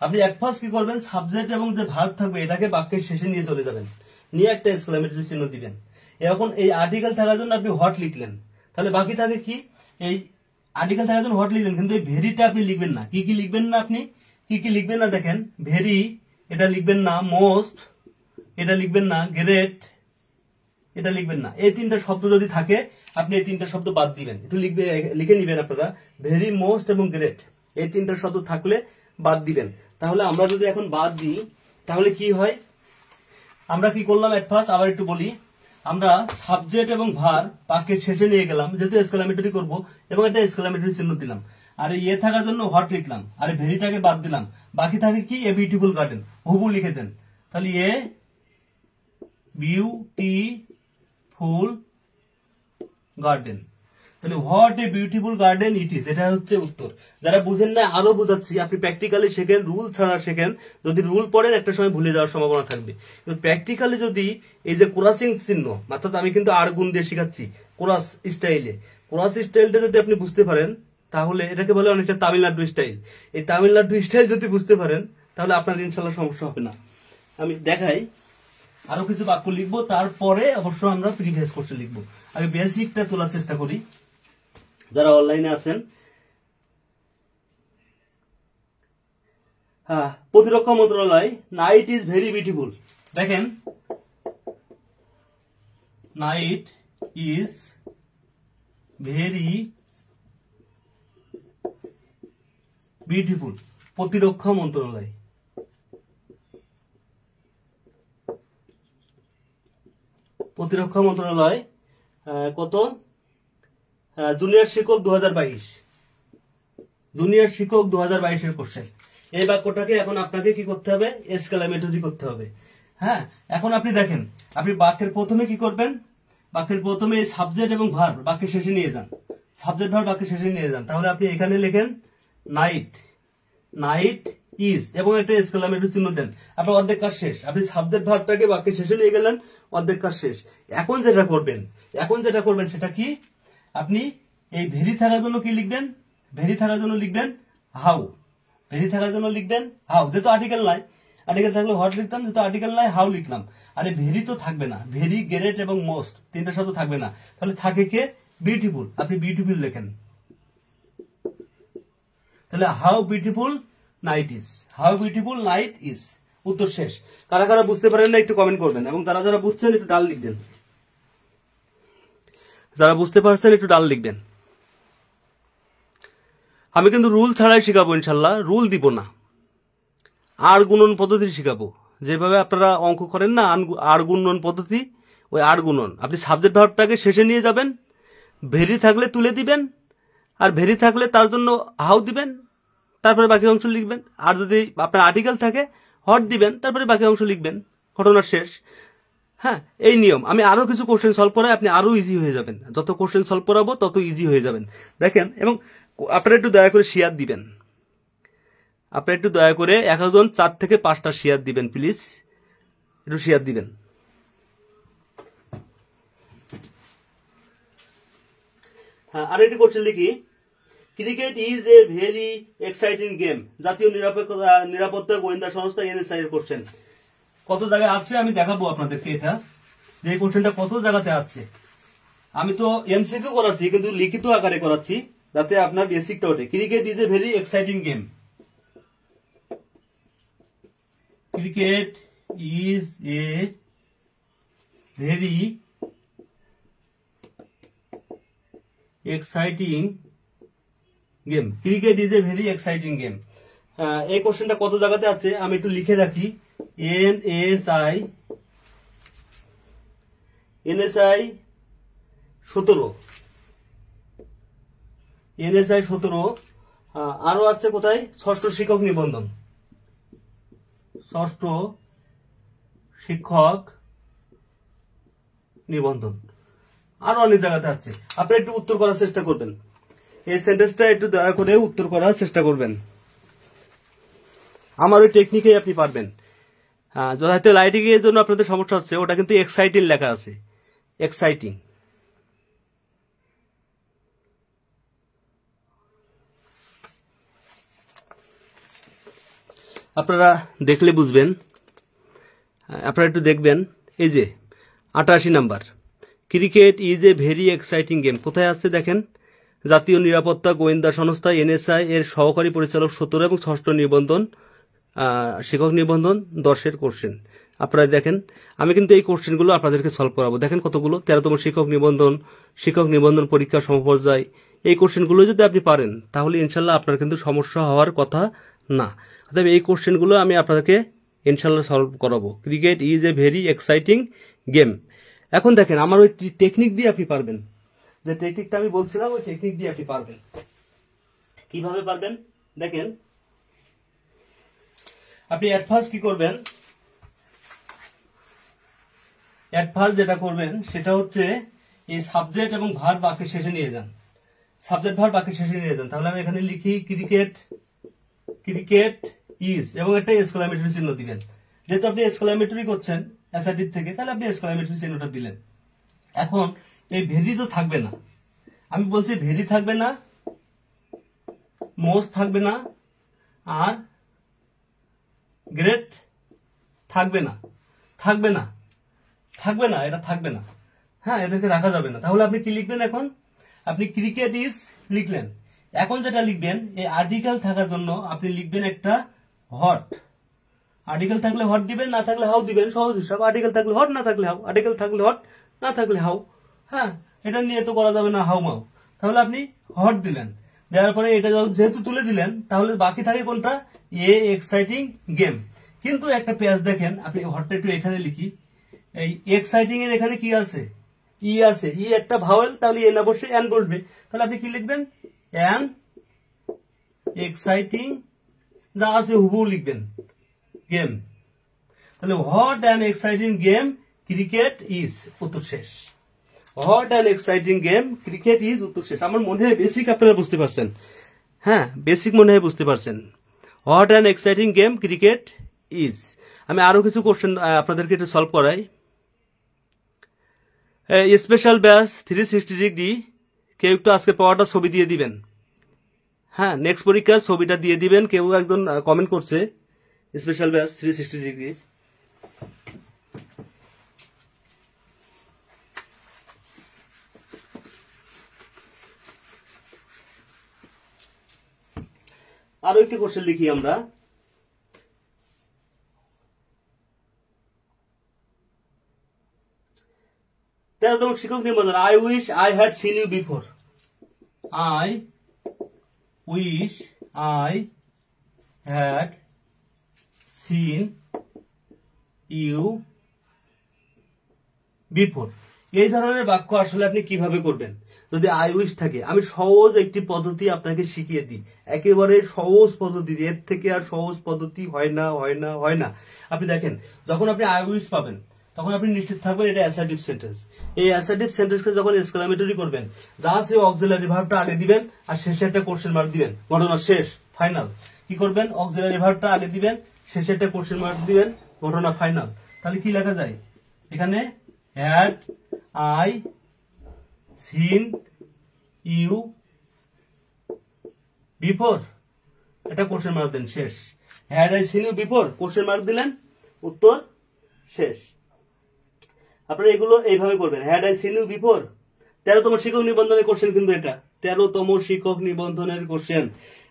আপনি এক ফার্স্ট কি করবেন? সাবজেক্ট এবং যে ভার্ব থাকবে এটাকে বাক্যের শেষে নিয়ে চলে যাবেন, নিয়ে একটা এক্সক্লামেটরি চিহ্ন দিবেন। এখন এই আর্টিকেল থাকার জন্য আপনি হট লিখলেন। তাহলে বাকি থাকে কি? এই আর্টিকেল থাকার জন্য হট লিখলেন, কিন্তু এই ভেরিটা আপনি লিখবেন না। কি কি লিখবেন না? আপনি কি লিখবেন না? দেখেন, ভেরি এটা লিখবেন না, মোস্ট এটা লিখবেন না, গ্রেট এটা লিখবেন না। এই তিনটা শব্দ যদি থাকে আপনি এই তিনটা শব্দ বাদ দিবেন। একটু লিখে নিবেন আপনারা, ভেরি, মোস্ট এবং গ্রেট, এই তিনটা শব্দ থাকলে বাদ দিবেন। তাহলে আমরা যদি এখন বাদ দিই তাহলে কি হয়? আমরা কি করলাম? এট ফার্স্ট আবার একটু বলি, আমরা সাবজেক্ট এবং ভার্ব বাক্যের শেষে নিয়ে গেলাম, যেহেতু এক্সক্লামেটরি করব, এবং একটা এক্সক্লামেটরি চিহ্ন দিলাম। আর এ থাকার জন্য হট লিখলাম, আর ভেরিটাকে বাদ দিলাম, বাকি থাকে কি এ বিউটিফুল গার্ডেন, হুবু লিখে দেন। তাহলে এ বিউটিফুল গার্ডেন, তাহলে what a beautiful garden it is, এটা হচ্ছে উত্তর। যারা বুঝেন না আরো বোঝাচ্ছি, আপনি প্র্যাকটিক্যালি শেখেন, রুল ছাড়া শেখেন। যদি রুল পড়েন একটা সময় ভুলে যাওয়ার সম্ভাবনা থাকবে, কিন্তু প্র্যাকটিক্যালি যদি এই যে কোরাসিং চিহ্ন, অর্থাৎ আমি কিন্তু আর গুণ দিয়ে শেখাচ্ছি কোরাস স্টাইলে, কোরাস স্টাইলটা যদি আপনি বুঝতে পারেন তাহলে এটাকে বলে অনেকটা তামিলনাড়ু স্টাইল। এই তামিলনাড়ু স্টাইল যদি বুঝতে পারেন তাহলে আপনার ইনশাল্লাহ সমস্যা হবে না। আমি দেখাই, আরো কিছু বাক্য লিখবো, তারপরে অবশ্য আমরা প্রিভিয়াস কোর্সে লিখবো। আগে বেসিকটা তোলার চেষ্টা করি যারা অনলাইনে আছেন। হ্যাঁ, প্রতিরক্ষা মন্ত্রণালয়, নাইট ইজ ভেরি বিউটিফুল। দেখেন, নাইট ইজ ভেরি বিউটিফুল, প্রতিরক্ষা মন্ত্রণালয়। প্রতিরক্ষা মন্ত্রণালয় কত? জুনিয়র শিক্ষক 2022, জুনিয়র শিক্ষক 2022 এর কোশ্চেন। এই বাক্যটাকে এখন আপনাকে কি করতে হবে? এক্সক্লামেটরি করতে হবে। হ্যাঁ, এখন আপনি দেখেন, আপনি বাক্যের প্রথমে কি করবেন? বাক্যের প্রথমে সাবজেক্ট এবং ভার্ব বাক্যের শেষে নিয়ে যান, সাবজেক্ট ভার্ব বাক্যের শেষে নিয়ে যান। তাহলে আপনি এখানে লেখেন নাইট, নাইট ইজ, এবং একটা এক্সক্লামেটরি চিহ্ন দেন। আপনার অর্ধেক কাজ শেষ। আপনি সাবজেক্ট ভার্বটাকে বাক্যের শেষে নিয়ে গেলেন, অর্ধেক কাজ শেষ। এখন যেটা করবেন সেটা কি? আপনি এই ভেরি থাকার জন্য কি লিখবেন? ভেরি থাকার জন্য লিখবেন হাউ, ভেরি থাকার জন্য লিখবেন হাউ। যেহেতু আর্টিকেল নাই, আর্টিকেল থাকলে হোয়াট লিখতাম, যেহেতু আর্টিকেল নাই হাউ লিখলাম। আরে ভেরি তো থাকবে না, ভেরি, গ্রেট এবং মোস্ট তিনটা শব্দ থাকবে না, তাহলে থাকে কে? বিউটিফুল। আপনি বিউটিফুল লেখেন, তাহলে how beautiful night is, how beautiful night is. উত্তর শেষ। কারা কারা বুঝতে পারেন না একটু কমেন্ট করবেন, এবং যারা যারা বুঝছেন একটু ডাল লিখবেন, যারা বুঝতে পারছেন একটু ডাল লিখবেন। আমি কিন্তু রুল ছাড়াই শিখাবো ইনশাল্লাহ, রুল দিব না, আর গুণন পদ্ধতি শিখাবো। যেভাবে আপনারা অঙ্ক করেন না আর গুণন পদ্ধতি, ওই আর গুণন। আপনি সাবজেক্ট ভার্বটাকে শেষে নিয়ে যাবেন, ভেরি থাকলে তুলে দিবেন, আর ভেরি থাকলে তার জন্য হাউ দিবেন, তারপরে বাকি অংশ লিখবেন। আর যদি আপনার আর্টিকেল থাকে হট দিবেন, তারপরে বাকি অংশ লিখবেন, ঘটনা শেষ। হ্যাঁ, এই নিয়ম। আমি আরো কিছু কোশ্চেন সলভ করাই, আপনি আরো ইজি হয়ে যাবেন। যত কোশ্চেন সলভ করাবো তত ইজি হয়ে যাবেন। দেখেন, এবং আপনারা একটু দয়া করে শেয়ার দিবেন, আপনারা একটু দয়া করে একজন 4 থেকে 5টা শেয়ার দিবেন প্লিজ, একটু শেয়ার দিবেন। হ্যাঁ, আর একটি কোশ্চেন লিখি, cricket is a very exciting game. জাতীয় নিরাপত্তা গোয়েন্দা সংস্থা এনএসআই এর কোশ্চেন। কত জায়গায় আসছে আমি দেখাবো আপনাদেরকে, এটা যে কোশ্চেনটা কত জায়গাতে আসছে। আমি তো এমসিকিউ করাচ্ছি, কিন্তু লিখিত আকারে করাচ্ছি যাতে আপনার বেসিকটা ওঠে। Cricket is a very exciting game, cricket is a very exciting game, cricket is a very exciting game. এই কোশ্চেনটা কত জায়গাতে আছে আমি একটু লিখে রাখি। NSI 17, NSI 17। আরো আছে কোথায়? ষষ্ঠ শিক্ষক নিবন্ধন, ষষ্ঠ শিক্ষক নিবন্ধন, আরো অনেক জায়গাতে আছে। আপনারা একটু উত্তর করার চেষ্টা করবেন, এই সেন্টেন্সটা একটু দয়া করে উত্তর করার চেষ্টা করবেন। আমার ওই টেকনিকে আপনি পারবেন। হয়তো লাইটিং এর জন্য আপনাদের সমস্যা হচ্ছে, ওটা কিন্তু এক্সাইটিং লেখা আছে, এক্সাইটিং। আপনারা দেখলে বুঝবেন, আপনারা একটু দেখবেন। এই যে 88 number, cricket is a very exciting game, কোথায় আসছে দেখেন? জাতীয় নিরাপত্তা গোয়েন্দা সংস্থা এনএসআই এর সহকারী পরিচালক 17 এবং ষষ্ঠ নিবন্ধন শিক্ষক নিবন্ধন 10-এর কোশ্চেন। আপনারা দেখেন, আমি কিন্তু এই কোশ্চেনগুলো আপনাদেরকে সলভ করাবো। দেখেন কতগুলো, 13তম শিক্ষক নিবন্ধন পরীক্ষা সমপর্যায়। এই কোশ্চেনগুলো যদি আপনি পারেন তাহলে ইনশাল্লাহ আপনার কিন্তু সমস্যা হওয়ার কথা না। অতএব এই কোশ্চেনগুলো আমি আপনাদেরকে ইনশাল্লাহ সলভ করাবো। Cricket is a very exciting game. এখন দেখেন, আমার ওই টেকনিক দিয়ে আপনি পারবেন, যে টেকনিকটা আমি বলছিলাম ওই টেকনিক দিয়ে আপনি পারবেন। কিভাবে পারবেন দেখেন, আপনি এট ফার্স্ট কি করবেন, এট ফার্স্ট যেটা করবেন সেটা হচ্ছে এই সাবজেক্ট এবং ভার্ব বাক্যের শেষে নিয়ে যান, সাবজেক্ট ভার্ব বাক্যের শেষে নিয়ে যান। তাহলে আমি এখানে লিখি ক্রিকেট, ক্রিকেট ইজ, এবং একটা এক্সক্লামেটরি চিহ্ন দিবেন। যেহেতু আপনি এক্সক্লামেটরি করছেন অ্যাসার্টিভ থেকে, তাহলে আপনি এক্সক্লামেটরি চিহ্নটা দিলেন। এখন এই ভেরি তো থাকবে না, আমি বলছি ভেরি থাকবে না, মোস্ট থাকবে না, আর গ্রেট থাকবে না, থাকবে না, থাকবে না, এটা থাকবে না। হ্যাঁ, এদেরকে রাখা যাবে না। তাহলে আপনি কি লিখবেন, এখন আপনি ক্রিকেট ইজ লিখলেন। এখন যেটা লিখবেন, এই আর্টিকেল থাকার জন্য আপনি লিখবেন একটা হট। আর্টিকেল থাকলে হট দিবেন, না থাকলে হাউ দিবেন, সহজ হিসাব। আর্টিকেল থাকলে হট, না থাকলে হাউ, আর্টিকেল থাকলে হট, না থাকলে হাউ। হ্যাঁ, এটা নিয়ে তো করা যাবে না হাউ মাউ। তাহলে আপনি হট দিলেন, দেওয়ার পরে এটা যেহেতু তুলে দিলেন, তাহলে বাকি থাকে কোনটা, এ এক্সাইটিং গেম। কিন্তু একটা পেজ দেখেন, আপনি হটটা একটু এখানে লিখি, এই এক্সাইটিং এর এখানে কি আছে, ই আছে, ই একটা ভাওয়েল, তাহলে এ না বসে এন বসবে। তাহলে আপনি কি লিখবেন, এন এক্সাইটিং, যা আছে হুবহু লিখবেন, গেম। তাহলে what an exciting game cricket is, উত্তর শেষ। What an exciting game cricket is, উত্তর শেষ। আমার মনে হয় বেসিক আপনারা বুঝতে পারছেন। হ্যাঁ, বেসিক মনে হয় বুঝতে পারছেন। What an exciting game cricket is. আমি আরো কিছু কোশ্চেন আপনাদেরকে একটু সলভ করাই। স্পেশাল ব্যাচ 360 ডিগ্রি, কেউ একটু আজকে পাওয়াটা ছবি দিয়ে দিবেন। হ্যাঁ, নেক্সট পরীক্ষার ছবিটা দিয়ে দিবেন। কেউ একজন কমেন্ট করছে স্পেশাল ব্যাচ 360 ডিগ্রি। আরো একটি কোশ্চেন লিখি আমরা। তেরোতম শিক্ষক নিবন্ধন, I wish I had seen you before. I wish I had seen you before. এই ধরনের বাক্য আসলে আপনি কিভাবে করবেন যদি আই উইশ থাকে। আমি সহজ একটি পদ্ধতি আপনাকে শিখিয়ে দিই, একেবারে সহজ পদ্ধতি, এর থেকে আর সহজ পদ্ধতি হয় না, হয় না, হয় না। আপনি দেখেন, যখন আপনি আই উইশ পাবেন তখন আপনি নিশ্চিত থাকবেন এটা অ্যাসার্টিভ সেন্টেন্স। এই অ্যাসার্টিভ সেন্টেন্সকে যখন এক্সক্লামেটরি করবেন, যা আছে অক্সিলারি ভার্বটা আগে দিবেন আর শেষে একটা কোশ্চেন মার্ক দিবেন, ঘটনা শেষ, ফাইনাল। কি করবেন, অক্সিলারি ভার্বটা আগে দিবেন, শেষে একটা কোশ্চেন মার্ক দিবেন, ঘটনা ফাইনাল। তাহলে কি লেখা যায় এখানে, had I seen you before, এটা কোশ্চেন মার্ক দেন, শেষ। Had I seen you before, question mark দিলেন, উত্তর শেষ। আপনারা এগুলো এইভাবে করবেন, had I seen you before. 13তম শিক্ষক নিবন্ধনের কোশ্চেন কিন্তু এটা, 13তম শিক্ষক নিবন্ধনের কোশ্চেন।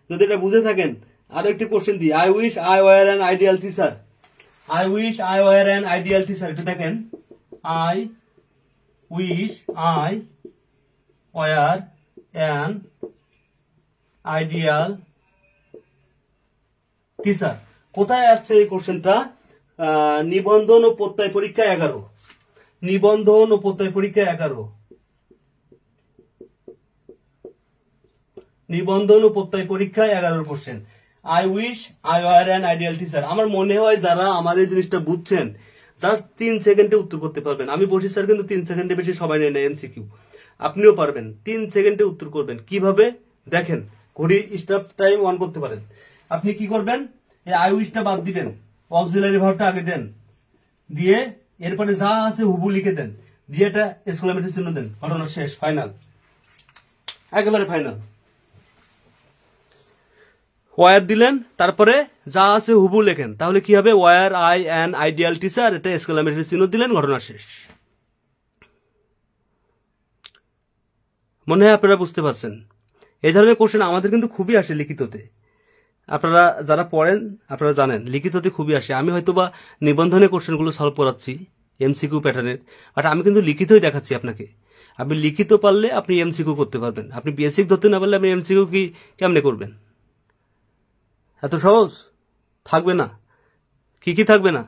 যদি এটা বুঝে থাকেন, আরো একটি কোশ্চেন দিই, I wish I were an ideal teacher. I wish I were an ideal teacher, এটা দেখেন, I wish I were an ideal teacher. কোথায় আছে এই কোশ্চেনটা, নিবন্ধন ও প্রত্যয় পরীক্ষা 11, নিবন্ধন ও প্রত্যয় পরীক্ষা 11, নিবন্ধন ও প্রত্যয় পরীক্ষা 11 question. I wish I were an ideal teacher. আমার মনে হয় যারা আমার এই জিনিসটা বুঝছেন জাস্ট 3 সেকেন্ডে উত্তর করতে পারবেন। আমি বসি স্যার কিন্তু 3 সেকেন্ডে বেশি সবাই নেয় না এমসিকিউ, আপনিও পারবেন 3 সেকেন্ডে উত্তর করবেন। কিভাবে দেখেন, ঘড়ি স্টপ টাইম অন করতে পারেন। আপনি কি করবেন, এই আই উইশটা বাদ দিবেন, অক্সিলারি ভার্বটা আগে দেন, দিয়ে এরপরে যা আছে হুবু লিখে দেন, দিয়ে এটা এক্সক্লামেটরি চিহ্ন দেন, ঘটনা শেষ, ফাইনাল, একেবারে ফাইনাল। ওয়ার দিলেন, তারপরে যা আছে হুবু লেখেন, তাহলে কি হবে, were I an ideal teacher, এটা এক্সক্লামেটরি চিহ্ন দিলেন, ঘটনা শেষ। মনে হয় আপনারা বুঝতে পারছেন। এই ধরনের কোশ্চেন আমাদের কিন্তু খুবই আসে লিখিততে। আপনারা যারা পড়েন আপনারা জানেন লিখিততে খুবই আসে। আমি হয়তো বা নিবন্ধনের কোশ্চেনগুলো সলভ করাচ্ছি এমসিকিউ প্যাটার্নের, বাট আমি কিন্তু লিখিতই দেখাচ্ছি আপনাকে। আপনি লিখিত পারলে আপনি এমসিকিউ করতে পারবেন, আপনি বেসিক ধরতে না পারলে আপনি এমসিকিউ কি কেমনে করবেন? এত সহজ থাকবে না। কি কি থাকবে না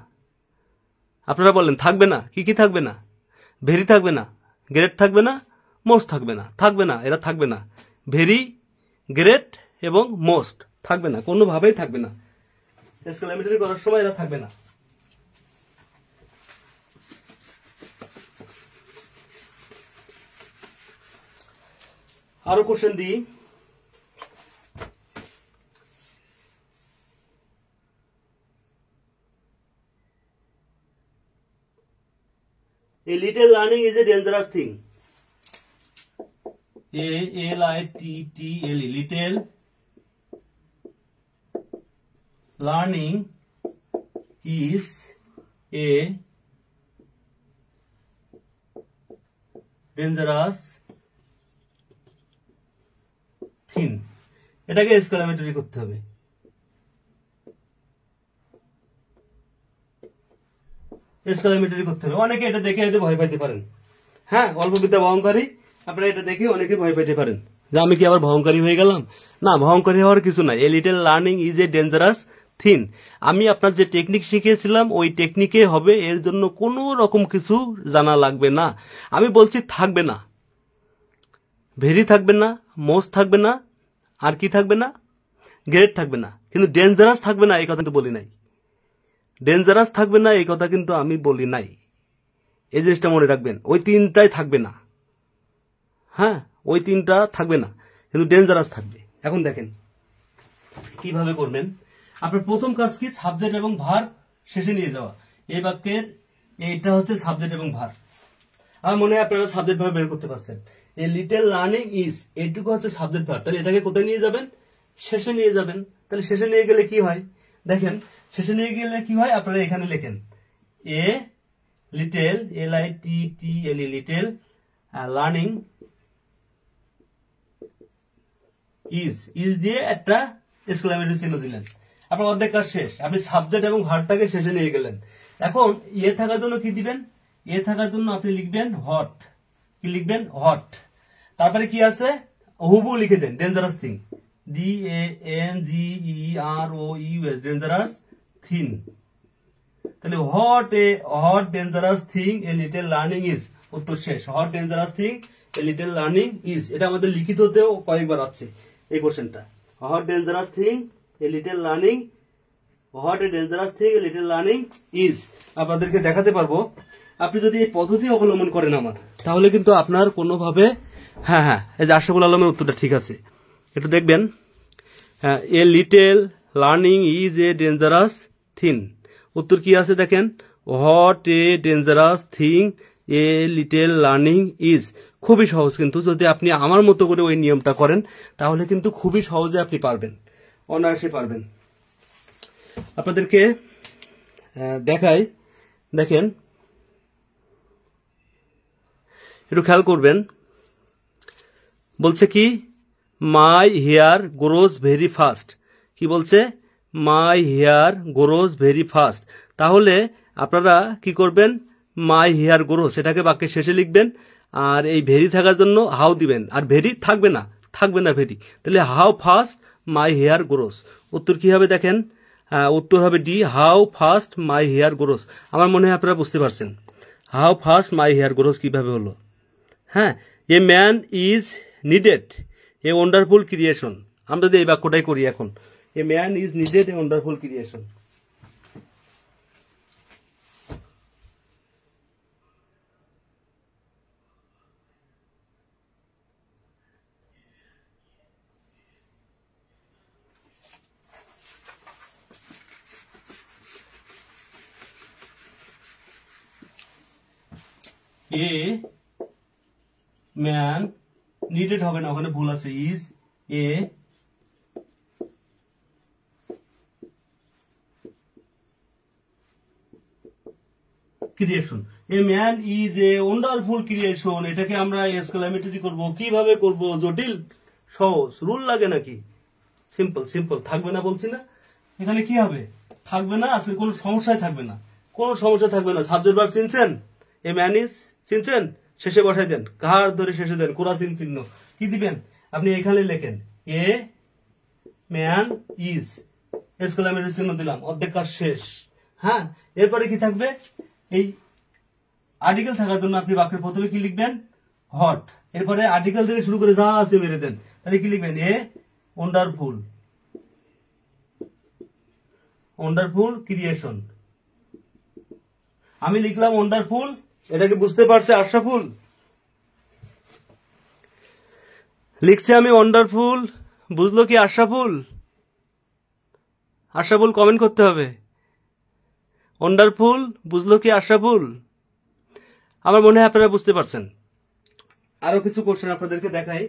আপনারা বলেন, থাকবে না, কি কি থাকবে না? ভেরি থাকবে না, গ্রেট থাকবে না, মোস্ট থাকবে না, থাকবে না, এরা থাকবে না। ভেরি, গ্রেট, এবং মোস্ট থাকবে না, কোনোভাবেই থাকবে না। এক্সক্লামেটরি করার সময় এরা থাকবে না। আরো কোশ্চেন দিই। A little learning is a dangerous thing. A-L-I-T-T-L-E, little learning is a dangerous thing. এটাকে এক্সক্লামেটরি করতে হবে। এক্সক্লামেটরি করতে হবে। অনেকে এটা দেখে হয়তো ভয় পাইতে পারেন। হ্যাঁ, অল্প বিদ্যা ভয়ঙ্করী, আপনারা এটা দেখে অনেকে ভয় পাইতে পারেন যে আমি কি আবার ভয়ঙ্করী হয়ে গেলাম। না, ভয়ঙ্করী হওয়ার কিছু নাই। এ little learning is a dangerous thing. আমি আপনার যে টেকনিক শিখিয়েছিলাম ওই টেকনিকে হবে, এর জন্য কোনো রকম কিছু জানা লাগবে না। আমি বলছি থাকবে না, ভেরি থাকবে না, মোস্ট থাকবে না, আর কি থাকবে না, গ্রেট থাকবে না, কিন্তু ডেঞ্জারাস থাকবে না এই কথা কিন্তু বলি নাই। ডেঞ্জারাস থাকবে না এই কথা কিন্তু আমি বলি নাই। এই জিনিসটা মনে রাখবেন, ওই তিনটাই থাকবে না। হ্যাঁ, ওই তিনটা থাকবে না, কিন্তু ডেঞ্জারাস থাকবে। এখন দেখেন কিভাবে করবেন। আপনার প্রথম কাজ কি, সাবজেক্ট এবং ভার শেষে নিয়ে যাওয়া। এই বাক্যের এইটা হচ্ছে সাবজেক্ট এবং ভার। আমার মনে হয় আপনারা সাবজেক্ট ভার বের করতে পারছেন। এই লিটল লার্নিং ইজ, এইটুকু হচ্ছে সাবজেক্ট ভার। তাহলে এটাকে কোথায় নিয়ে যাবেন, শেষে নিয়ে যাবেন। তাহলে শেষে নিয়ে গেলে কি হয় দেখেন, শেষে নিয়ে গেলে কি হয়, আপনারা এখানে লেখেন a little, L-I-T-T-L-E, little learning is দিয়ে একটা এক্সক্লামেটরি চিহ্ন দিলেন। আপনার অর্ধেক কাজ শেষ। আপনি সাবজেক্ট এবং ভার্বটাকে শেষে নিয়ে গেলেন। এখন এ থাকার জন্য কি দিবেন, এ থাকার জন্য আপনি লিখবেন হট। কি লিখবেন, হট। তারপরে কি আছে, হুবু লিখে দেন, dangerous thing, D-A-N-G-E-R-O-U-S, dangerous thing. তাহলে what dangerous thing a little learning is, উত্তর শেষ। What dangerous thing a little learning is, এটা আমাদের লিখিততেও কয়েকবার আছে এই কোশ্চেনটা। What dangerous thing a little learning, what a dangerous thing a little learning is. আপনাদেরকে দেখাতে পারবো, আপনি যদি এই পদ্ধতি অবলম্বন করেন আমার, তাহলে কিন্তু আপনার কোনোভাবে, হ্যাঁ, এই যে আশরাফুল আলমের উত্তরটা ঠিক আছে, একটু দেখবেন। এ little learning is a dangerous thing, উত্তর কি আছে দেখেন, what a dangerous thing a little learning is. খুবই সহজ, কিন্তু যদি আপনি আমার মতো করে ওই নিয়মটা করেন তাহলে কিন্তু খুবই সহজে আপনি পারবেন, অনায়াসে পারবেন। আপনাদেরকে দেখাই, দেখেন একটু খেয়াল করবেন। বলছে কি, my hair grows very fast. কি বলছে, my hair grows very fast. তাহলে আপনারা কি করবেন, মাই হেয়ার গ্রোজ এটাকে বাক্যের শেষে লিখবেন, আর এই ভেরি থাকার জন্য হাউ দিবেন, আর ভেরি থাকবে না, ভেরি। তাহলে how fast my hair grows, উত্তর কি হবে দেখেন, উত্তর হবে D, how fast my hair grows. আমার মনে হয় আপনারা বুঝতে পারছেন how fast my hair grows কিভাবে হলো। হ্যাঁ, a man is needed a wonderful creation. আমরা যদি এই বাক্যটাই করি এখন, a man is needed a wonderful creation. A man needed হবে না, ওখানে ভুল আছে, is a creation. A man is A wonderful creation, এটাকে আমরা এক্সক্লামেটরি করব। কিভাবে করব, জটিল সহজ, রুল লাগে নাকি, সিম্পল সিম্পল। থাকবে না বলছি না, এখানে কি হবে, থাকবে না, আজকে কোনো সমস্যাই থাকবে না, কোনো সমস্যা থাকবে না। সাবজেক্ট ভার্ব চিনছেন, এ ম্যান ইজ চিনছেন, শেষে বসাই দেন, কার ধরে শেষে দেন, কোরাসিন চিহ্ন। কি দিবেন, আপনি এখানে লেখেন এ ম্যান ইজ, এক্সক্লামেটরি চিহ্ন দিলাম, অর্ধেক কাজ শেষ। হ্যাঁ, এরপরে কি থাকবে, এই আর্টিকেল থাকার জন্য আপনি বাক্যের প্রথমে কি লিখবেন, হট। এরপরে আর্টিকেল থেকে শুরু করে যা আছে মেরে দেন। তাহলে কি লিখবেন, এ ওয়ান্ডারফুল, ওয়ান্ডারফুল ক্রিয়েশন। আমি লিখলাম ওয়ান্ডারফুল, এটাকে বুঝতে পারছে আশরাফুল? লিখছে আমি ওয়ান্ডারফুল, বুঝলো কি আশরাফুল? আশরাফুল কমেন্ট করতে হবে। ওয়ান্ডারফুল বুঝলো কি আশরাফুল? আমার মনে হয় আপনারা বুঝতে পারছেন। আরো কিছু কোশ্চেন আপনাদেরকে দেখাই।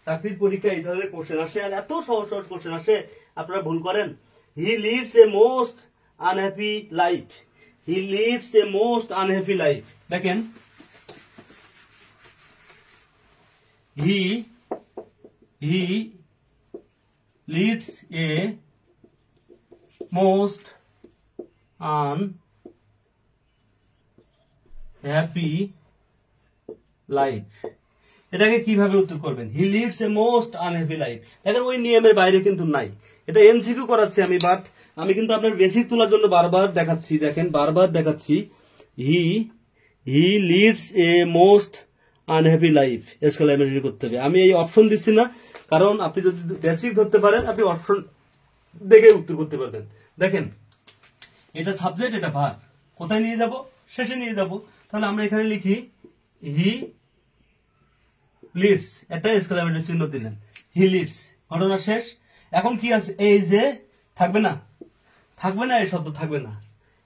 চাকরির পরীক্ষায় এই ধরনের কোশ্চেন আসে, আর এত সহজ সহজ কোশ্চেন আসে, আপনারা ভুল করেন। He leads a most unhappy life, he leads a most unhappy life. দেখেন, he leads a most unhappy life. এটাকে কিভাবে উত্তর করবেন? He leads a most unhappy life. দেখেন ওই নিয়মের বাইরে কিন্তু নাই, এটা এমসিকিউ করাচ্ছি আমি, বাট আমি কিন্তু আপনার বেসিক তোলার জন্য বারবার দেখাচ্ছি। দেখেন বারবার দেখাচ্ছি, হি leads a most unhappy life, exclamatory করতে হবে। আমি এই অপশন দিচ্ছি না, কারণ আপনি যদি বেসিক ধরতে পারেন আপনি অপশন দেখে উত্তর করতে পারবেন। দেখেন এটা সাবজেক্ট, এটা ভার্ব, কোথায় নিয়ে যাব? শেষে নিয়ে যাব। তাহলে আমরা এখানে লিখি হি লিডস, একটা এক্সক্লেমেটরি চিহ্ন দিলেন, হি লিডস, ঘটনা শেষ। এখন কি আছে? এই যে থাকবে না, থাকবে না, এই শব্দ থাকবে না,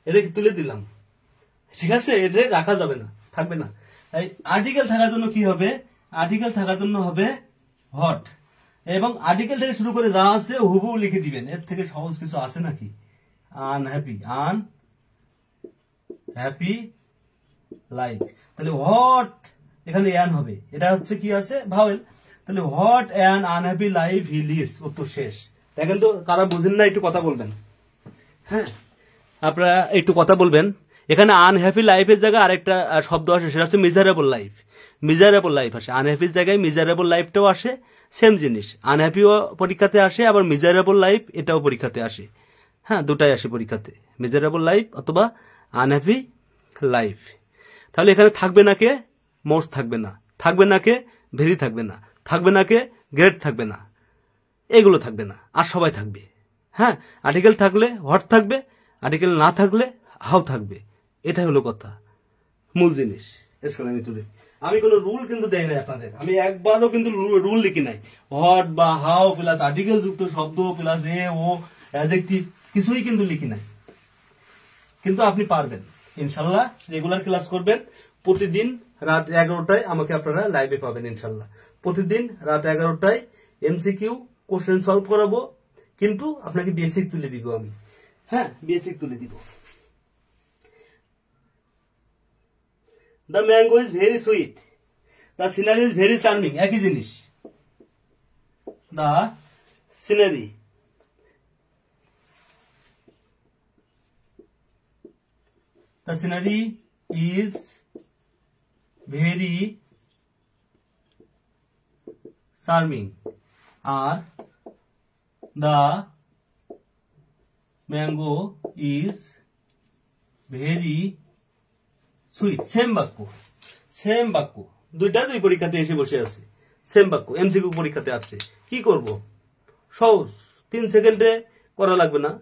এটাকে তুলে দিলাম, ঠিক আছে? এটা রাখা যাবে না, থাকবে না। এই আর্টিকেল থাকার জন্য কি হবে? আর্টিকেল থাকার জন্য হবে হট, এবং আর্টিকেল থেকে শুরু করে যা আছে হুবহু লিখে দিবেন। এর থেকে সহজ কিছু আছে নাকি? Unhappy, unhappy life. তাহলে হট, এখানে অ্যান হবে, এটা হচ্ছে কি আছে? ভাওয়েল। তাহলে what an unhappy life he Leeds, উত্তর শেষ। দেখেন তো, কারা বুঝেন না একটু কথা বলবেন। হ্যাঁ, আপনারা একটু কথা বলবেন। এখানে আনহ্যাপি লাইফের জায়গায় আরেকটা শব্দ আসে, সেটা হচ্ছে মিজারেবল লাইফ। মিজারেবল লাইফ আসে, আনহ্যাপির জায়গায় মিজারেবল লাইফটাও আসে, সেম জিনিস। আনহ্যাপিও পরীক্ষাতে আসে, আবার মিজারেবল লাইফ এটাও পরীক্ষাতে আসে। হ্যাঁ, দুটাই আসে পরীক্ষাতে, মিজারেবল লাইফ অথবা আনহ্যাপি লাইফ। তাহলে এখানে থাকবে না কে? মোস্ট থাকবে না, থাকবে না কে? ভেরি থাকবে না, থাকবে না কে? গ্রেট থাকবে না, এগুলো থাকবে না, আর সবাই থাকবে। হ্যাঁ, আর্টিকেল থাকলে হোয়াট থাকবে, আর্টিকেল না থাকলে হাউ থাকবে। এটাই হলো কথা, মূল জিনিস এক্সক্লেমেটরি। আমি কোনো রুল কিন্তু দেই নাই আপনাদের, আমি একবারও কিন্তু রুল লিখি নাই। হোয়াট বা হাউ প্লাস আর্টিকেল যুক্ত শব্দ প্লাস এ ও অ্যাডজেক্টিভ কিছুই কিন্তু লিখি নাই। কিন্তু আপনি পারবেন ইনশাল্লাহ। রেগুলার ক্লাস করবেন, প্রতিদিন রাত 11টায় আমাকে আপনারা লাইভে পাবেন ইনশাল্লাহ। প্রতিদিন রাত 11টায় এমসিকিউ কোশ্চেন সলভ করাবো, কিন্তু আপনাকে বেসিক তুলে দিব আমি। হ্যাঁ, বেসিক তুলে দিব। The mango is very sweet, the scenery is very charming, একই জিনিস। The scenery is very charming, আর the mango is very sweet, same বাক্য, সেম বাক্য, দুইটা দুই পরীক্ষাতে এসে বসে আছে, সেম বাক্য এমসিকিউ পরীক্ষাতে আসছে। কি করব? সহজ, 3 সেকেন্ডে করা লাগবে না,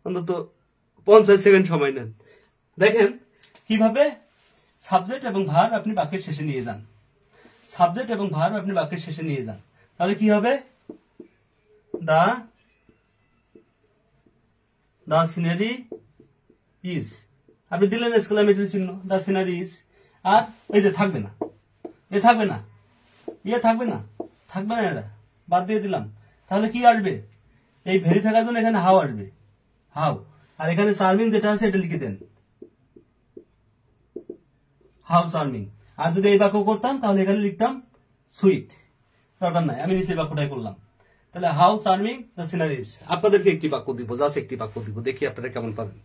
অন্তত 50 সেকেন্ড সময় নেন। দেখেন কিভাবে সাবজেক্ট এবং ভার্ব আপনি বাক্যের শেষে নিয়ে যান, সাবজেক্ট এবং ভার্ব আপনি বাক্যের শেষে নিয়ে যান। তাহলে কি হবে? দা সিনারি ইজ, আপনি দিলেন এক্সক্লেমেটরি চিহ্ন, দা সিনারি ইজ, আর এই যে থাকবে না, এ থাকবে না, ইয়ে থাকবে না, থাকবে না, এরা বাদ দিয়ে দিলাম। তাহলে কি আসবে? এই ভেরি থাকার জন্য এখানে হাউ আসবে, হাউ। আর এখানে চার্মিং যেটা আছে এটা লিখে দেন, হাউ চার্মিং। আর যদি এই বাক্য করতাম তাহলে এখানে লিখতাম সুইট, দরকার নাই, আমি নিচে বাক্যটাই করলাম। তাহলে হাউ চার্মিং দ্য সিনারিজ। আপনাদেরকে একটি বাক্য দিব, জাস্ট একটি বাক্য দিব, দেখি আপনারা কেমন পাবেন।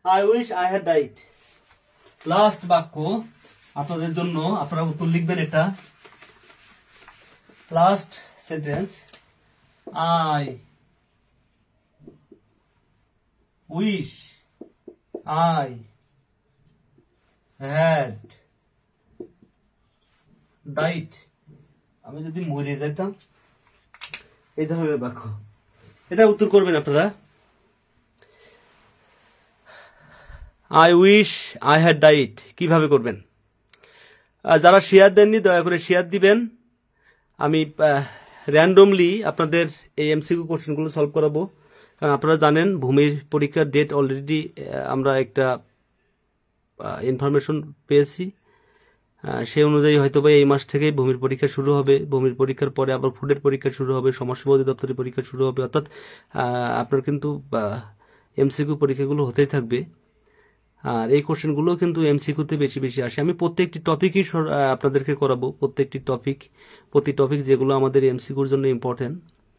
I wish I had died. Last বাক্য আপনাদের জন্য, আপনারা উত্তর লিখবেন এটা। Last sentence, I wish I had died. আমি যদি মরে যাইতাম, এই ধরনের বাক্য, এটা উত্তর করবেন আপনারা। I wish I had died কিভাবে করবেন? যারা শেয়ার দেননি দয়া করে শেয়ার দিবেন। আমি র্যান্ডমলি আপনাদের এই এমসিকিউ কোশ্চেনগুলো সলভ করাবো, কারণ আপনারা জানেন ভূমির পরীক্ষার ডেট অলরেডি আমরা একটা ইনফরমেশন পেয়েছি। সেই অনুযায়ী হয়তো বা এই মাস থেকেই ভূমির পরীক্ষা শুরু হবে। ভূমির পরীক্ষার পরে আবার ফুডের পরীক্ষা শুরু হবে, সমাজসেবা অধিদপ্তরের পরীক্ষা শুরু হবে। অর্থাৎ আপনার কিন্তু এমসিকিউ পরীক্ষাগুলো হতেই থাকবে। আর এই কোশ্চেনগুলো কিন্তু এমসিকিউতে বেশি বেশি আসে। আমি প্রত্যেকটি টপিকই আপনাদেরকে করাবো, প্রত্যেকটি টপিক, প্রতি টপিক যেগুলো আমাদের এমসিকিউর জন্য ইম্পর্টেন্ট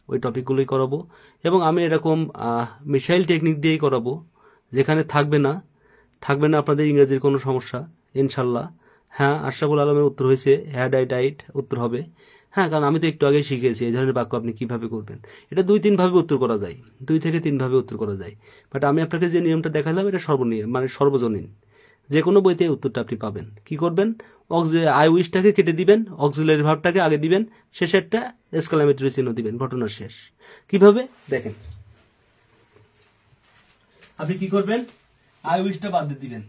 ওই টপিকগুলোই করাবো। এবং আমি এরকম মিসাইল টেকনিক দিয়েই করাবো, যেখানে থাকবে না আপনাদের ইংরেজির কোনো সমস্যা ইনশাল্লাহ। হ্যাঁ, আশরাফুল আলমের উত্তর হয়েছে হ্যাড আই ডাইড উত্তর হবে। হ্যাঁ, কারণ আমি তো একটু আগে শিখেছি এই ধরনের বাক্য আপনি কিভাবে করবেন। এটা 2-3 ভাবে উত্তর করা যায়, 2 থেকে 3 ভাবে উত্তর করা যায়। বাট আমি আপনাকে যে নিয়মটা দেখালাম এটা সর্বনিয়ম, মানে সর্বজনীন। যে কোনো বইতে উত্তরটা আপনি পাবেন। কি করবেন? আই উইশটাকে কেটে দিবেন, অক্সিলারি ভার্বটাকে আগে দিবেন, শেষে একটা এক্সক্লামেটরি চিহ্ন দিবেন, ঘটনা শেষ। কিভাবে দেখেন, আপনি কি করবেন? আই উইশটা বাদ দিয়ে দিবেন,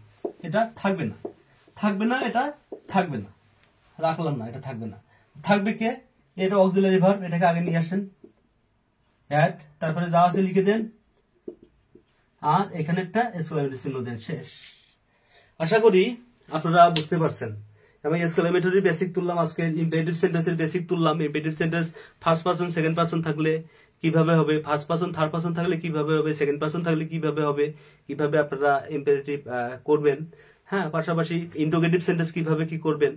এটা থাকবে না, এটা থাকবে না, রাখলাম না, এটা থাকবে না। থাকবে কে? এটা অক্সিলারি ভার্ব, এটাকে আগে নিয়ে আসেন, হ্যাড, তারপরে যা আছে লিখে দেন, আর এখানে একটা এক্সক্লামেটরি চিহ্ন দেন, শেষ। আশা করি আপনারা বুঝতে পারছেন। আমি এক্সক্লামেটরি বেসিক তুললাম, আজকে ইম্পেরেটিভ সেন্টেন্সের বেসিক তুললাম। Imperative sentence first person second person থাকলে কিভাবে হবে, ফার্স্ট পারসন থার্ড পারসন থাকলে কিভাবে হবে, সেকেন্ড পারসন থাকলে কিভাবে হবে, কিভাবে আপনারা ইম্পেরেটিভ করবেন। হ্যাঁ, পাশাপাশি ইন্টারোগেটিভ সেন্টেন্স কিভাবে কি করবেন,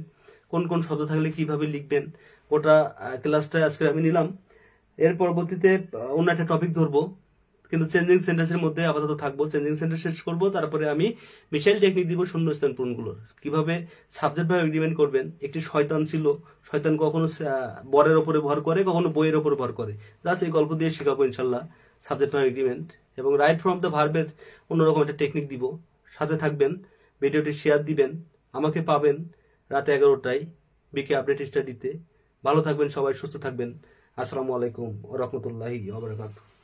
কোন কোন শব্দ থাকলে কিভাবে লিখবেন, ওটা ক্লাসটা আজকে আমি নিলাম। এর পরবর্তীতে অন্য একটা টপিক ধরবো, কিন্তু চেঞ্জিং সেন্টেন্সের মধ্যে আপাতত থাকবো। চেঞ্জিং সেন্টেন্স শেষ করবো, তারপরে আমি মিসাইল টেকনিক দিব শূন্যস্থান পূরণগুলোর, কিভাবে সাবজেক্ট ভাবে এগ্রিমেন্ট করবেন। একটি শয়তান ছিল, শয়তান কখনো বরের ওপরে ভর করে, কখনো বইয়ের ওপরে ভর করে। জাস্ট এই গল্প দিয়ে শেখাবো ইনশাল্লাহ সাবজেক্ট ভাবে এগ্রিমেন্ট। এবং রাইট ফ্রম দ্য ভার্বের অন্যরকম একটা টেকনিক দিব। সাথে থাকবেন, ভিডিওটি শেয়ার দিবেন। আমাকে পাবেন রাতে 11টায় বিকে আপডেট স্টাডিতে। ভালো থাকবেন সবাই, সুস্থ থাকবেন। আসসালামু আলাইকুম ওয়া রাহমাতুল্লাহি ওয়া বারাকাতুহু।